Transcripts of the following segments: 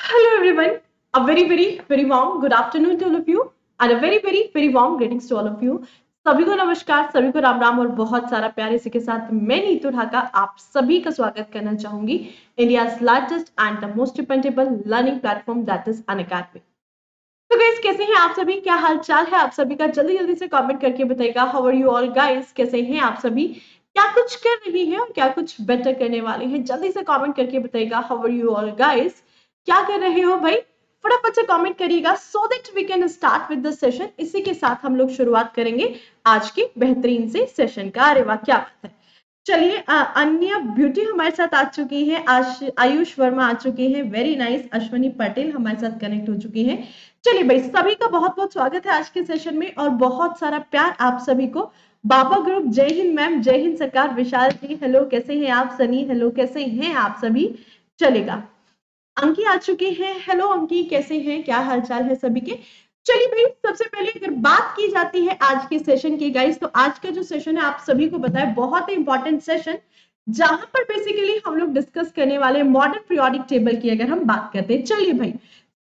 Hello everyone, a very warm good afternoon to all of you and a very warm greetings to all of you. सभी को नमस्कार, सभी को राम राम और बहुत सारा प्यार। इसी के साथ मैं नीतू ढाका आप सभी का स्वागत करना चाहूंगी India's largest and the most dependable learning platform that is Unacademy. तो गाइस कैसे हैं आप सभी, क्या हाल चाल है आप सभी का? जल्दी जल्दी से कमेंट करके बताइएगा। How are you all guys, कैसे हैं आप सभी, क्या कुछ कर रही हैं और क्या कुछ बेटर करने वाले हैं? जल्दी से कमेंट करके बताइएगा। How are you all guys, क्या कर रहे हो भाई? फटाफट से कमेंट करिएगा so that we can start with the session. इसी के साथ हम लोग शुरुआत करेंगे आज के बेहतरीन से सेशन का। अरे वाह क्या बात है। चलिए अन्य ब्यूटी हमारे साथ आ चुकी है, आयुष वर्मा आ चुकी है, वेरी नाइस। अश्वनी पटेल हमारे साथ कनेक्ट हो चुकी है। चलिए भाई सभी का बहुत बहुत स्वागत है आज के सेशन में और बहुत सारा प्यार आप सभी को। बाबा ग्रुप जय हिंद मैम, जय हिंद सरकार। विशाल जी हेलो, कैसे हैं आप? सनी हेलो, कैसे हैं आप सभी? चलेगा। अंकी आ चुकी है, हेलो अंकी, कैसे हैं, क्या हालचाल है सभी के? चलिए भाई सबसे पहले अगर बात की जाती है आज के सेशन की गाइस, तो आज का जो सेशन है आप सभी को पता है बहुत ही इंपॉर्टेंट सेशन, जहां पर बेसिकली हम लोग डिस्कस करने वाले मॉडर्न पीरियोडिक टेबल की अगर हम बात करते हैं। चलिए भाई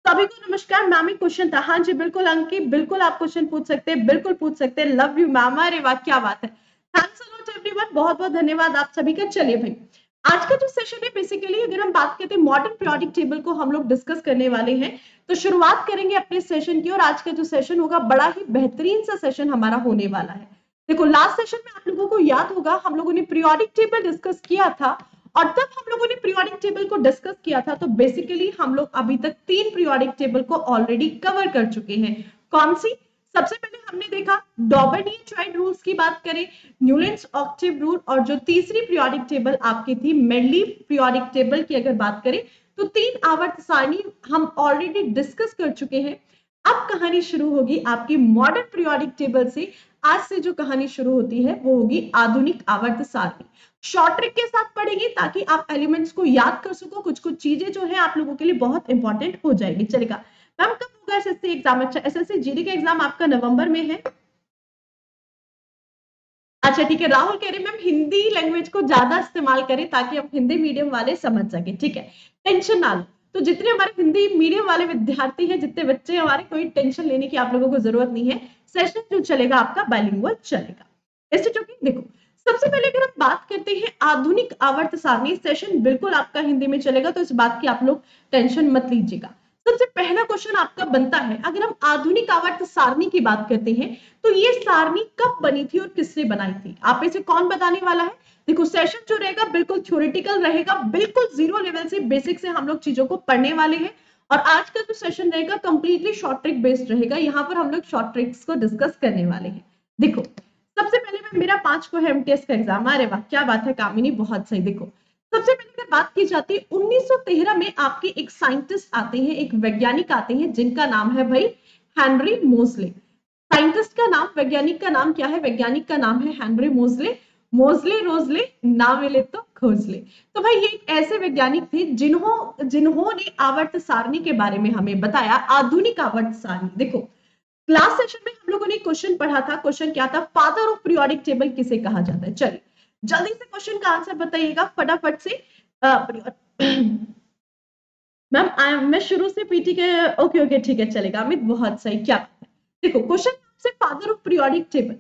सभी को नमस्कार। मैम एक क्वेश्चन था। हाँ जी बिल्कुल अंकी, बिल्कुल आप क्वेश्चन पूछ सकते हैं, बिल्कुल पूछ सकते हैं। लव यू मैम, अरे वाह क्या बात है। थैंक्स अ लॉट एवरीवन, बहुत बहुत धन्यवाद आप सभी का। चलिए भाई आज का जो सेशन है बेसिकली अगर हम बात करते हैं मॉडर्न पीरियोडिक टेबल को हम लोग डिस्कस करने वाले हैं, तो शुरुआत करेंगे अपने सेशन की। और आज का जो सेशन होगा बड़ा ही बेहतरीन सा सेशन हमारा होने वाला है। देखो लास्ट सेशन में आप लोगों को याद होगा हम लोगों ने पीरियोडिक टेबल डिस्कस किया था, और तब हम लोगों ने पीरियोडिक टेबल को डिस्कस किया था तो बेसिकली हम लोग अभी तक 3 पीरियोडिक टेबल को ऑलरेडी कवर कर चुके हैं। कौन सी? सबसे पहले हमने देखा डॉबर्नियर-चाइल्ड रूल्स की बात करें, न्यूलैंड्स ऑक्टेव रूल, और जो तीसरी पीरियोडिक टेबल आपकी थी मेंडलीव पीरियोडिक टेबल की अगर बात करें तो 3 आवर्त सारणी हम ऑलरेडी डिस्कस कर चुके हैं। अब कहानी शुरू होगी आपकी मॉडर्न पीरियोडिक टेबल से। आज से जो कहानी शुरू होती है वो होगी आधुनिक आवर्त सारणी। शॉर्ट ट्रिक के साथ पढ़ेंगे ताकि आप एलिमेंट्स को याद कर सको। कुछ कुछ चीजें जो है आप लोगों के लिए बहुत इंपॉर्टेंट हो जाएगी। चलेगा मैम, कब होगा एसएससी एग्जाम? अच्छा एसएससी जीडी का एग्जाम आपका नवंबर में है। अच्छा ठीक है, राहुल कह रहे मैम हिंदी लैंग्वेज को ज्यादा इस्तेमाल करें ताकि हम हिंदी मीडियम वाले समझ सके। ठीक है, टेंशन ना लो। तो जितने हमारे हिंदी मीडियम वाले विद्यार्थी हैं, जितने बच्चे हमारे, कोई टेंशन लेने की आप लोगों को जरूरत नहीं है। सेशन जो चलेगा आपका बाइलिंगुअल चलेगा। इससे चूंकि देखो सबसे पहले अगर हम बात करते हैं आधुनिक आवर्त सारणी, सेशन बिल्कुल आपका हिंदी में चलेगा, तो इस बात की आप लोग टेंशन मत लीजिएगा। सबसे पहला क्वेश्चन आपका बनता है, अगर हम आधुनिक आवर्त सारणी की बात करते हैं तो ये सारणी कब बनी थी और किसने बनाई थी? आप इसे कौन बताने वाला है? देखो सेशन जो रहेगा बिल्कुल थ्योरेटिकल रहेगा, बिल्कुल जीरो लेवल से बेसिक से हम लोग चीजों को पढ़ने वाले हैं। और आज का जो सेशन रहेगा कंप्लीटली शॉर्ट ट्रिक बेस्ड रहेगा। यहाँ पर हम लोग शॉर्ट ट्रिक्स को डिस्कस करने वाले हैं। देखो सबसे पहले मैं मेरा 5 को है एमटीएस का एग्जाम। अरे वाह क्या बात है कामिनी, बहुत सही। देखो सबसे पहले अगर बात की जाती है 1913 में आपके एक साइंटिस्ट आते हैं, एक वैज्ञानिक आते हैं जिनका नाम है भाई हेनरी मोजले। साइंटिस्ट का नाम, वैज्ञानिक का नाम क्या है? वैज्ञानिक का नाम है हेनरी मोजले। मोजले रोजले ना मिले तो खोज ले। तो भाई ये एक ऐसे वैज्ञानिक थे जिन्होंने आवर्त सारणी के बारे में हमें बताया, आधुनिक आवर्त सारणी। देखो क्लास सेशन में हम लोगों ने क्वेश्चन पढ़ा था, क्वेश्चन क्या था? फादर ऑफ पीरियोडिक टेबल किसे कहा जाता है? चलिए जल्दी से क्वेश्चन का आंसर बताइएगा फटाफट से। मैम मैं शुरू से पीटी के, ओके ओके ठीक है चलेगा। अमित बहुत सही, क्या देखो क्वेश्चन आपसे father of periodic table,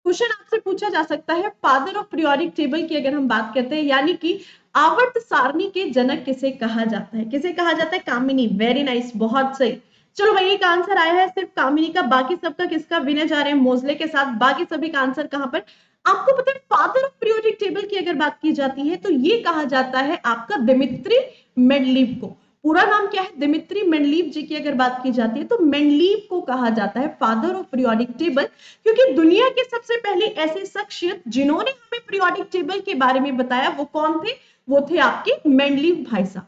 question आपसे पूछा जा सकता है फादर ऑफ पीरियोडिक टेबल की अगर हम बात करते हैं, यानी कि आवर्त सारणी के जनक किसे कहा जाता है? किसे कहा जाता है? कामिनी, वेरी नाइस, बहुत सही। चलो भाई एक आंसर आया है सिर्फ कामिनी का, बाकी सबका किसका विनय जा रहे हैं? मोजले के साथ। बाकी सभी का आंसर कहां पर? आपको पता है फादर ऑफ पीरियोडिक टेबल की अगर बात की जाती है तो ये कहा जाता है आपका दिमित्री मेंडलीव को। पूरा नाम क्या है? दिमित्री मेंडलीव जी की अगर बात की जाती है तो मेंडलीव को कहा जाता है फादर ऑफ पीरियोडिक टेबल, क्योंकि दुनिया के सबसे पहले ऐसे शख्सियत जिन्होंने हमें पीरियोडिक टेबल के बारे में बताया वो कौन थे? वो थे आपके मेंडलीव भाई साहब।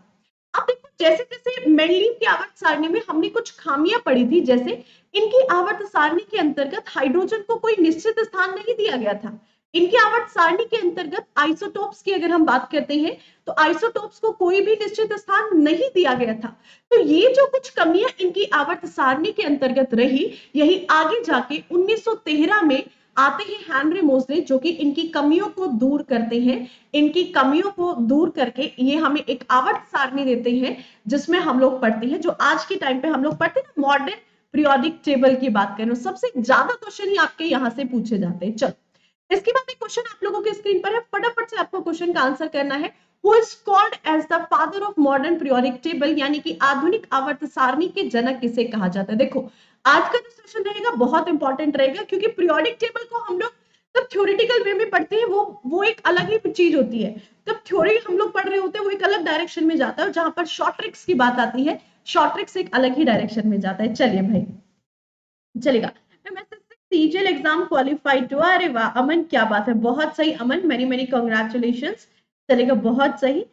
अब देखो जैसे जैसे मेंडलीव की आवर्त सारणी में हमने कुछ खामियां पढ़ी थी, जैसे इनकी आवर्त सारणी के अंतर्गत हाइड्रोजन को कोई निश्चित स्थान नहीं दिया गया था। इनकी आवर्त सारणी के अंतर्गत आइसोटोप्स की अगर हम बात करते हैं तो आइसोटोप्स को कोई भी निश्चित स्थान नहीं दिया गया था। तो ये जो कुछ कमियां इनकी आवर्त सारणी के अंतर्गत रही, यही आगे जाके 1913 में आते हैं हेनरी मोजले, जो कि इनकी कमियों को दूर करते हैं। इनकी कमियों को दूर करके ये हमें एक आवर्त सारणी देते हैं, जिसमें हम लोग पढ़ते हैं, जो आज के टाइम पे हम लोग पढ़ते हैं ना, मॉडर्न पीरियोडिक टेबल की बात करें, सबसे ज्यादा क्वेश्चन ही आपके यहां से पूछे जाते हैं। चलो, इसके बाद एक क्वेश्चन आप लोगों के स्क्रीन पर है, फटाफट से आपको क्वेश्चन का आंसर करना है। Who is called as the father of modern periodic table, यानी कि आधुनिक आवर्त सारणी के जनक किसे कहा जाता है। देखो, आज का जो सेशन रहेगा बहुत इंपॉर्टेंट रहेगा, क्योंकि पीरियोडिक टेबल को हम लोग तब थ्योरेटिकल वे में पढ़ते हैं, वो एक अलग ही चीज होती है। तब थ्योरी हम लोग पढ़ रहे होते हैं, वो एक अलग डायरेक्शन में जाता है, और जहां पर शॉर्ट ट्रिक्स की बात आती है, शॉर्ट ट्रिक्स एक अलग ही डायरेक्शन में जाता है। चलिए भाई, चलेगा। सीजीएल एग्जाम क्वालिफाइड हुआ, अरे वाह अमन, क्या बात है, बहुत सही अमन, मेनी मेनी कांग्रेचुलेशंस। चलेगा, बहुत सही।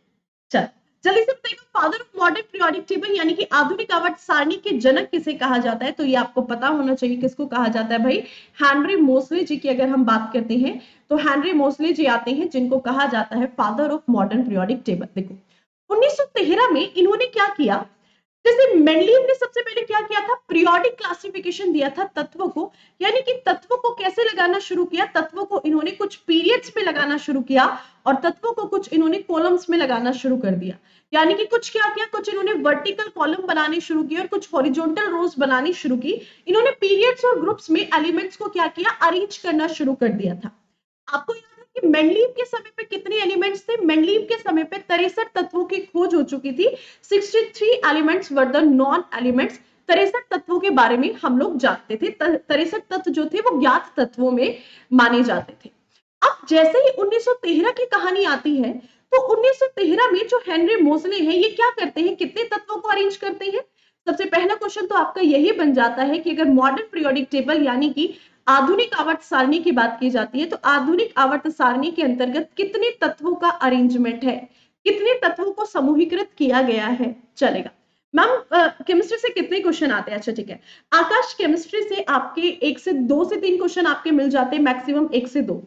चल, जल्दी से बताइए, father of modern periodic table यानी कि आधुनिक आवर्त सारणी के जनक किसे कहा जाता है? तो ये आपको पता होना चाहिए, किसको कहा जाता है भाई? हेनरी मोसले जी की अगर हम बात करते हैं तो हेनरी मोसले जी आते हैं, जिनको कहा जाता है father of modern periodic table. देखो, 1913 में इन्होंने क्या किया, जैसे मेंडलीव ने सबसे पहले क्या किया था, पीरियोडिक क्लासिफिकेशन दिया था तत्वों को, यानी कि तत्वों को कैसे लगाना शुरू किया, तत्वों को इन्होंने कुछ पीरियड्स में लगाना शुरू किया, और तत्वों को कुछ इन्होंने कॉलम्स में लगाना शुरू कर दिया। यानी कि कुछ क्या किया, कुछ इन्होंने वर्टिकल कॉलम बनाने शुरू किए और कुछ हॉरिजॉन्टल रोज बनानी शुरू की। इन्होंने पीरियड्स और ग्रुप्स में एलिमेंट्स को क्या किया, अरेंज करना शुरू कर दिया था। आपको याद है कि मेंडलीव के समय पे कितने एलिमेंट्स थे? मेंडलीव के समय पे 63 तत्वों की खोज हो चुकी थी। 63 elements were the non elements. 63 तत्वों के बारे में हम लोग जानते थे। 63 तत्व जो थे वो ज्ञात तत्वों में माने जाते थे। अब जैसे ही 1913 की कहानी आती है, तो 1913 में जो हेनरी मोजले हैं, ये क्या करते हैं, कितने तत्वों को अरेंज करते हैं? सबसे पहला क्वेश्चन तो आपका यही बन जाता है कि अगर मॉडर्न पीरियोडिक टेबल यानी कि आधुनिक आवर्त सारणी की बात की जाती है, तो आधुनिक आवर्त सारणी के अंतर्गत कितने तत्वों का अरेंजमेंट है, कितने तत्वों को समूहीकृत किया गया है? चलेगा मैम, केमिस्ट्री से कितने क्वेश्चन आते हैं? अच्छा ठीक है आकाश, केमिस्ट्री से आपके 1 से 2 से 3 क्वेश्चन आपके मिल जाते हैं, मैक्सिमम 1 से 2,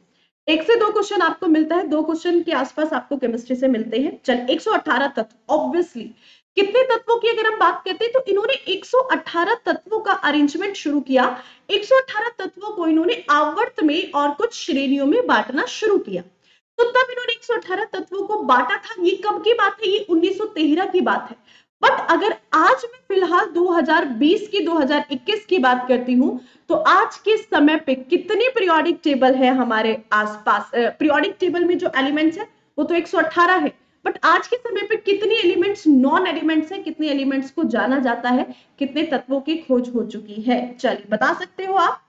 1 से 2 क्वेश्चन आपको मिलता है, 2 क्वेश्चन के आसपास आपको केमिस्ट्री से मिलते हैं। चल, 118 तत्व, ऑब्वियसली कितने तत्वों की अगर हम बात करते हैं, तो इन्होंने 118 तत्वों का अरेंजमेंट शुरू किया। 118 तत्वों को इन्होंने आवर्त में और कुछ श्रेणियों में बांटना शुरू किया। तो तब इन्होंने 118 तत्वों को बांटा था। ये कब की बात है? ये 1913 की बात है। बट अगर आज मैं फिलहाल 2020 की 2021 की बात करती हूं, तो आज के समय पे कितने पीरियोडिक टेबल है हमारे आसपास? पीरियोडिक टेबल में जो एलिमेंट्स है वो तो 118 है, बट आज के समय पे कितने एलिमेंट्स नॉन एलिमेंट्स है, कितने एलिमेंट्स को जाना जाता है, कितने तत्वों की खोज हो चुकी है? चलिए बता सकते हो आप।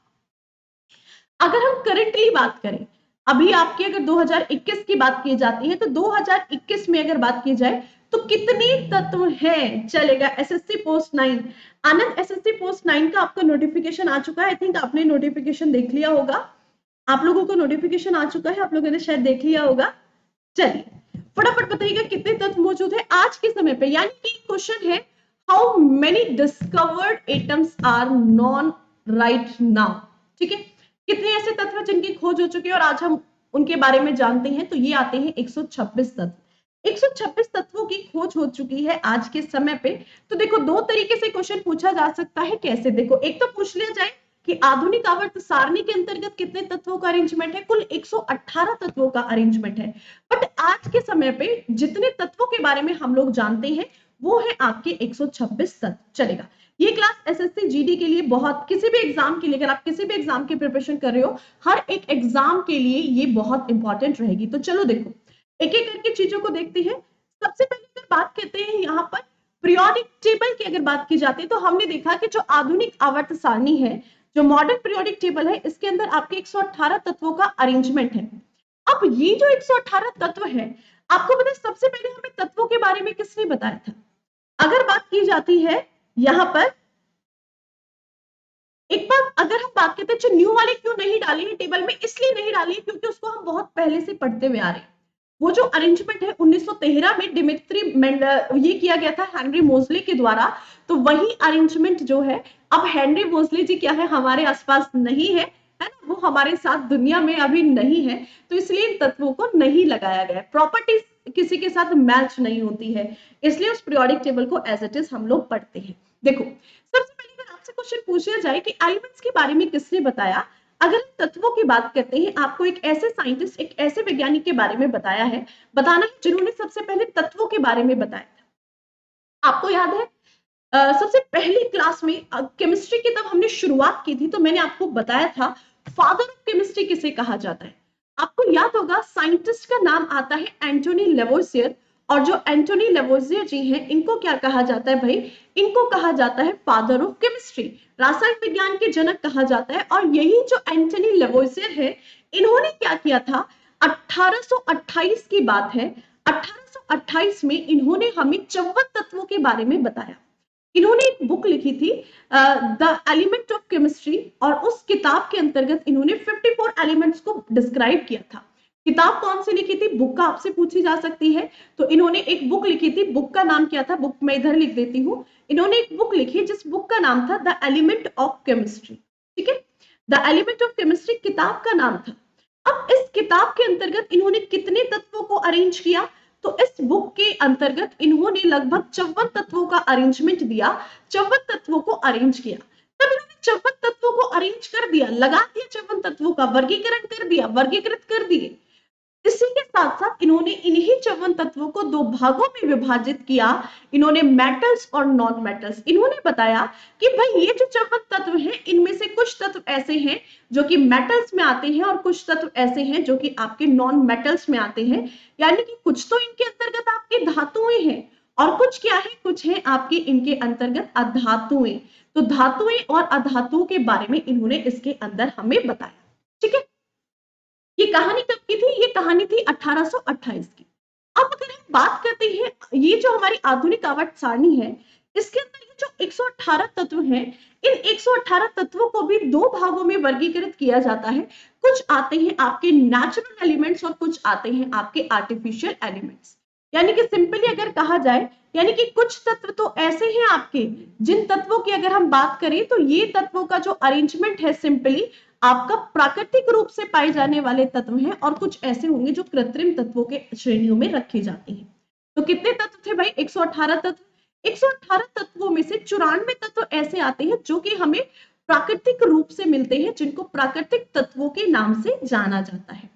अगर हम करंटली बात करें, अभी आपकी अगर 2021 की बात की जाती है, तो 2021 में अगर बात की जाए तो कितने तत्व हैं? चलेगा, एसएससी पोस्ट 9, आनंद एसएससी पोस्ट 9 का आपका नोटिफिकेशन आ चुका है। आई थिंक आपने नोटिफिकेशन देख लिया होगा, आप लोगों को नोटिफिकेशन आ चुका है, आप लोगों ने शायद देख लिया होगा। चलिए फटाफट बताइएगा कितने तत्व मौजूद है आज के समय पे। यानी कि क्वेश्चन है, how many discovered atoms are known right now. ठीक है, कितने ऐसे तत्व जिनकी खोज हो चुकी है और आज हम उनके बारे में जानते हैं? तो ये आते हैं 126 तत्व। 126 तत्वों की खोज हो चुकी है आज के समय पे। तो देखो, दो तरीके से क्वेश्चन पूछा जा सकता है। कैसे? देखो, एक तो पूछ लिया जाए कि आधुनिक आवर्त सारणी के अंतर्गत कितने तत्वों का अरेंजमेंट है? कुल 118 तत्वों का अरेंजमेंट है। बट आज के समय पे जितने तत्वों के बारे में हम लोग जानते हैं वो है आपके 126 तत्व। चलेगा, ये क्लास एसएससी जीडी के लिए, बहुत किसी भी एग्जाम के लिए, अगर आप किसी भी एग्जाम की प्रिपरेशन कर रहे हो, हर एक एग्जाम के लिए ये बहुत इंपॉर्टेंट रहेगी। तो चलो देखो, एक एक करके चीजों को देखते हैं। सबसे पहले अगर बात करते हैं यहाँ पर पीरियोडिक टेबल की अगर बात की जाती है, तो हमने देखा कि जो आधुनिक आवर्त सारणी है, जो मॉडर्न पीरियोडिक टेबल है, इसके अंदर आपके 118 तत्वों का अरेंजमेंट है। अब ये जो 118 तत्व है, आपको पता है सबसे पहले हमें तत्वों के बारे में किसने बताया था? अगर बात की जाती है यहां पर, एक बार अगर हम बात करते हैं, जो न्यू वाले क्यों नहीं डाले हैं टेबल में, इसलिए नहीं डाले हैं क्योंकि उसको हम बहुत पहले से पढ़ते हुए आ रहे हैं। वो जो अरेंजमेंट है 1913 में डिमित्री ये किया गया था हेनरी मोजले के द्वारा, तो वही अरेंजमेंट जो है, अब हेनरी मोजले जी क्या है, हमारे आसपास नहीं है, है ना, वो हमारे साथ दुनिया में अभी नहीं है, तो इसलिए इन तत्वों को नहीं लगाया गया। प्रॉपर्टीज किसी के साथ मैच नहीं होती है, इसलिए उस पीरियोडिक टेबल को एज इट इज हम लोग पढ़ते हैं। देखो, सबसे पहले अगर आपसे क्वेश्चन पूछा जाए कि एलिमेंट्स के बारे में किसने बताया, अगर हम तत्वों की बात करते हैं, आपको एक ऐसे साइंटिस्ट, एक ऐसे वैज्ञानिक के बारे में बताना है जिन्होंने सबसे पहले तत्वों के बारे में बताया था। आपको याद है सबसे पहली क्लास में केमिस्ट्री की तब हमने शुरुआत की थी तो मैंने आपको बताया था फादर ऑफ केमिस्ट्री किसे कहा जाता है। आपको याद होगा साइंटिस्ट का नाम आता है एंटोनी लेवोसियर, और जो एंटोनी लेवोसियर जी हैं इनको क्या कहा जाता है भाई, इनको कहा जाता है फादर ऑफ केमिस्ट्री, रसायन विज्ञान के जनक कहा जाता है। और यही जो एंटोनी लेवोसियर है, इन्होंने क्या किया था, 1828 की बात है, 1828 में इन्होंने हमें 54 तत्वों के बारे में बताया। इन्होंने एक बुक लिखी थी द एलिमेंट ऑफ केमिस्ट्री, और उस किताब के अंतर्गत इन्होंने 54 एलिमेंट्स को डिस्क्राइब किया था। किताब कौन सी लिखी थी, बुक का आपसे पूछी जा सकती है, तो इन्होंने एक बुक लिखी थी, बुक का नाम क्या था, बुक मैं इधर लिख देती हूँ। इन्होंने एक बुक लिखी जिस बुक का नाम था द एलिमेंट ऑफ केमिस्ट्री, ठीक है, द एलिमेंट ऑफ केमिस्ट्री किताब का नाम था। अब इस किताब के अंतर्गत इन्होंने कितने तत्वों को अरेंज किया, तो इस बुक के अंतर्गत इन्होंने लगभग 54 तत्वों का अरेंजमेंट दिया, 54 तत्वों को अरेंज किया। तब इन्होंने 54 तत्वों को अरेंज कर दिया, लगा दिया, 54 तत्वों का वर्गीकरण कर दिया, वर्गीकृत कर दिए। इसी के साथ साथ इन्होंने इन्हीं 54 तत्वों को दो भागों में विभाजित किया। इन्होंने मेटल्स और नॉन मेटल्स। इन्होंने बताया कि भाई ये जो 54 तत्व हैं, इनमें से कुछ तत्व ऐसे हैं जो कि मेटल्स में आते हैं और कुछ तत्व ऐसे हैं जो कि आपके नॉन मेटल्स में आते हैं। यानी कि कुछ तो इनके अंतर्गत आपके धातुएं हैं और कुछ क्या है, कुछ है आपके इनके अंतर्गत अधातुएं। तो धातुएं और अधातुओं के बारे में इन्होंने इसके अंदर हमें बताया। ठीक है, ये कहानी कब की थी, ये कहानी थी 1828 की। अब अगर हम बात करते हैं, ये जो हमारी आधुनिक आवर्त सारणी है, इसके अंदर ये जो 118 तत्व हैं, इन 118 तत्वों को भी दो भागों में वर्गीकृत किया जाता है। कुछ आते हैं आपके नेचुरल एलिमेंट्स और कुछ आते हैं आपके आर्टिफिशियल एलिमेंट्स। यानी कि सिंपली अगर कहा जाए, यानी कि कुछ तत्व तो ऐसे हैं आपके, जिन तत्वों की अगर हम बात करें तो ये तत्वों का जो अरेंजमेंट है सिंपली आपका प्राकृतिक रूप से पाए जाने वाले तत्व हैं, और कुछ ऐसे होंगे जो कृत्रिम तत्वों के श्रेणियों में रखे जाते हैं। तो कितने तत्व थे भाई, 118 तत्व। 118 तत्वों में से 94 तत्व ऐसे आते हैं जो कि हमें प्राकृतिक रूप से मिलते हैं, जिनको प्राकृतिक तत्वों के नाम से जाना जाता है।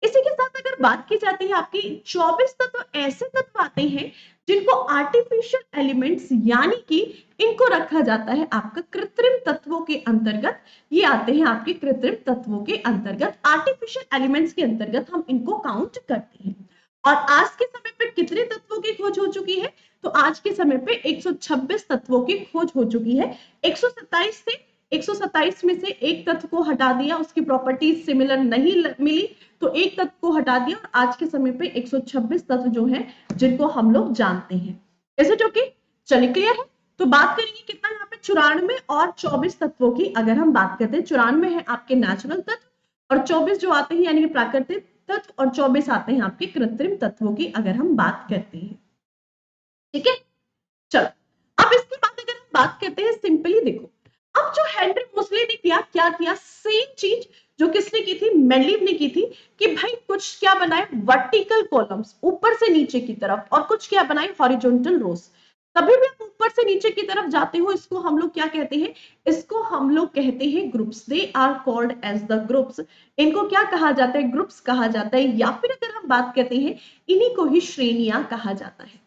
इसी के साथ अगर बात की जाती है, आपकी 24 तत्व ऐसे तत्व आते हैं जिनको आर्टिफिशियल एलिमेंट्स, यानी कि इनको रखा जाता है आपका कृत्रिम तत्वों के अंतर्गत। ये आते हैं आपके कृत्रिम तत्वों के अंतर्गत, आर्टिफिशियल एलिमेंट्स के अंतर्गत हम इनको काउंट करते हैं। और आज के समय पे कितने तत्वों की खोज हो चुकी है, तो आज के समय पे 126 तत्वों की खोज हो चुकी है। 127 में से एक तत्व को हटा दिया, उसकी प्रॉपर्टीज सिमिलर नहीं मिली, तो एक तत्व को हटा दिया, और आज के समय पे 126 तत्व जो हैं जिनको हम लोग जानते हैं। इज इट ओके, चलिए क्लियर है। तो बात करेंगे कितना यहाँ पे 94 और 24 तत्वों की। अगर हम बात करते हैं, 94 है आपके नेचुरल तत्व और 24 जो आते हैं यानी कि प्राकृतिक तत्व, और 24 आते हैं आपके कृत्रिम तत्वों की अगर हम बात करते हैं। ठीक है, चलो अब इसके बाद अगर हम बात करते हैं, सिंपली देखो, अब जो हेनरी मोसले ने क्या किया, सेम चीज जो किसने की थी, मेंडलीव ने की थी, कि भाई कुछ क्या बनाए, वर्टिकल कॉलम्स ऊपर से नीचे की तरफ, और कुछ क्या बनाए, हॉरिजॉन्टल रोज। कभी भी आप ऊपर से नीचे की तरफ जाते हो, इसको हम लोग क्या कहते हैं, इसको हम लोग कहते हैं groups. They are called as the groups. इनको क्या कहा जाता है, ग्रुप्स कहा जाता है, या फिर अगर हम बात करते हैं, इन्हीं को ही श्रेणियां कहा जाता है।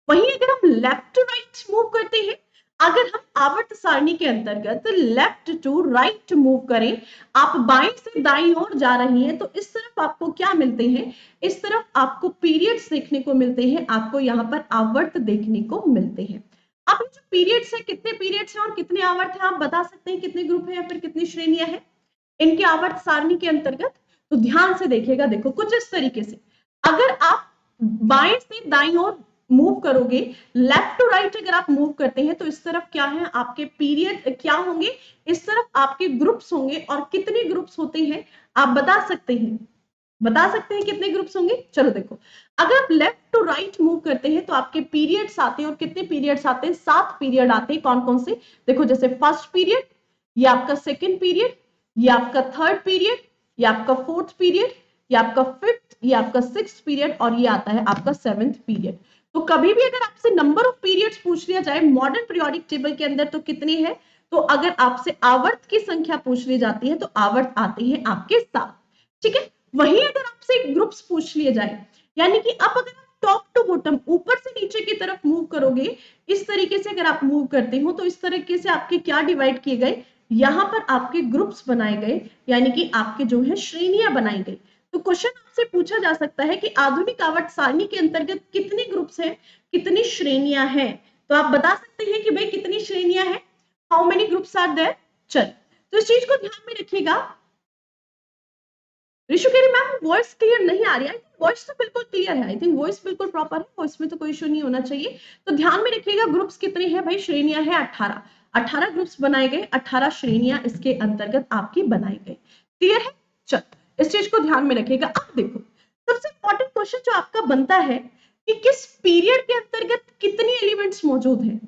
वहीं अगर हम लेफ्ट टू राइट मूव करते हैं, अगर हम आवर्त सारणी के अंतर्गत लेफ्ट टू राइट मूव करें, आप बाएं से दाईं ओर जा रही हैं, तो इस तरफ आपको क्या मिलते हैं, इस तरफ आपको पीरियड्स देखने को मिलते हैं, आपको यहाँ पर आवर्त देखने को मिलते हैं। अब ये जो पीरियड्स है, कितने पीरियड्स हैं और कितने आवर्त हैं, आप बता सकते हैं कितने ग्रुप है या फिर कितनी श्रेणियां हैं इनके आवर्त सारणी के अंतर्गत। तो ध्यान से देखिएगा, देखो कुछ इस तरीके से, अगर आप बाएं से दाईं ओर मूव करोगे, लेफ्ट टू राइट अगर आप मूव करते हैं, तो इस तरफ क्या है आपके पीरियड क्या होंगे, इस तरफ आपके ग्रुप्स होंगे। और कितने ग्रुप्स होते हैं आप बता सकते हैं, बता सकते हैं कितने ग्रुप्स होंगे। चलो देखो, अगर आप लेफ्ट टू राइट मूव करते हैं तो आपके पीरियड्स आते हैं, और कितने पीरियड्स आते हैं, 7 पीरियड आते हैं। कौन कौन से, देखो जैसे फर्स्ट पीरियड, ये आपका सेकेंड पीरियड, ये आपका थर्ड पीरियड, ये आपका फोर्थ पीरियड, ये आपका फिफ्थ, ये आपका सिक्स्थ पीरियड, और ये आता है आपका 7th पीरियड। तो कभी भी अगर आपसे नंबर ऑफ पीरियड्स पूछ लिया जाए मॉडर्न पीरियोडिक टेबल के अंदर तो कितने हैं, तो अगर आपसे आवर्त की संख्या पूछ ली जाती है तो आवर्त आते हैं आपके 7, ठीक है। वहीं अगर आपसे ग्रुप्स पूछ लिए जाए, यानी कि अब अगर आप टॉप टू बॉटम, ऊपर से नीचे की तरफ मूव करोगे, इस तरीके से अगर आप मूव करते हो तो इस तरीके से आपके क्या डिवाइड किए गए, यहां पर आपके ग्रुप्स बनाए गए, यानी कि आपके जो है श्रेणियां बनाई गई। तो क्वेश्चन आपसे पूछा जा सकता है कि आधुनिक आवर्त सारणी के अंतर्गत कितने ग्रुप्स हैं, कितनी श्रेणियां हैं। तो आप बता सकते हैं कि भाई कितनी श्रेणियां हैं, how many groups are there. चल, तो इस चीज को ध्यान में रखिएगा। ऋषु कह रही मैम वॉइस क्लियर नहीं आ रही है। वॉइस तो बिल्कुल क्लियर है, आई थिंक वॉइस बिल्कुल प्रॉपर है, वॉइस में तो कोई इशू नहीं होना चाहिए। तो ध्यान में रखिएगा, ग्रुप्स कितने हैं भाई, श्रेणियां है 18, 18 ग्रुप्स बनाए गए, 18 श्रेणियां इसके अंतर्गत आपकी बनाई गई। क्लियर है। चल, इस चीज को ध्यान में रखिएगा। अब देखो, सबसे इंपॉर्टेंट क्वेश्चन जो आपका बनता है कि किस पीरियड के अंतर्गत कितनी एलिमेंट्स मौजूद है।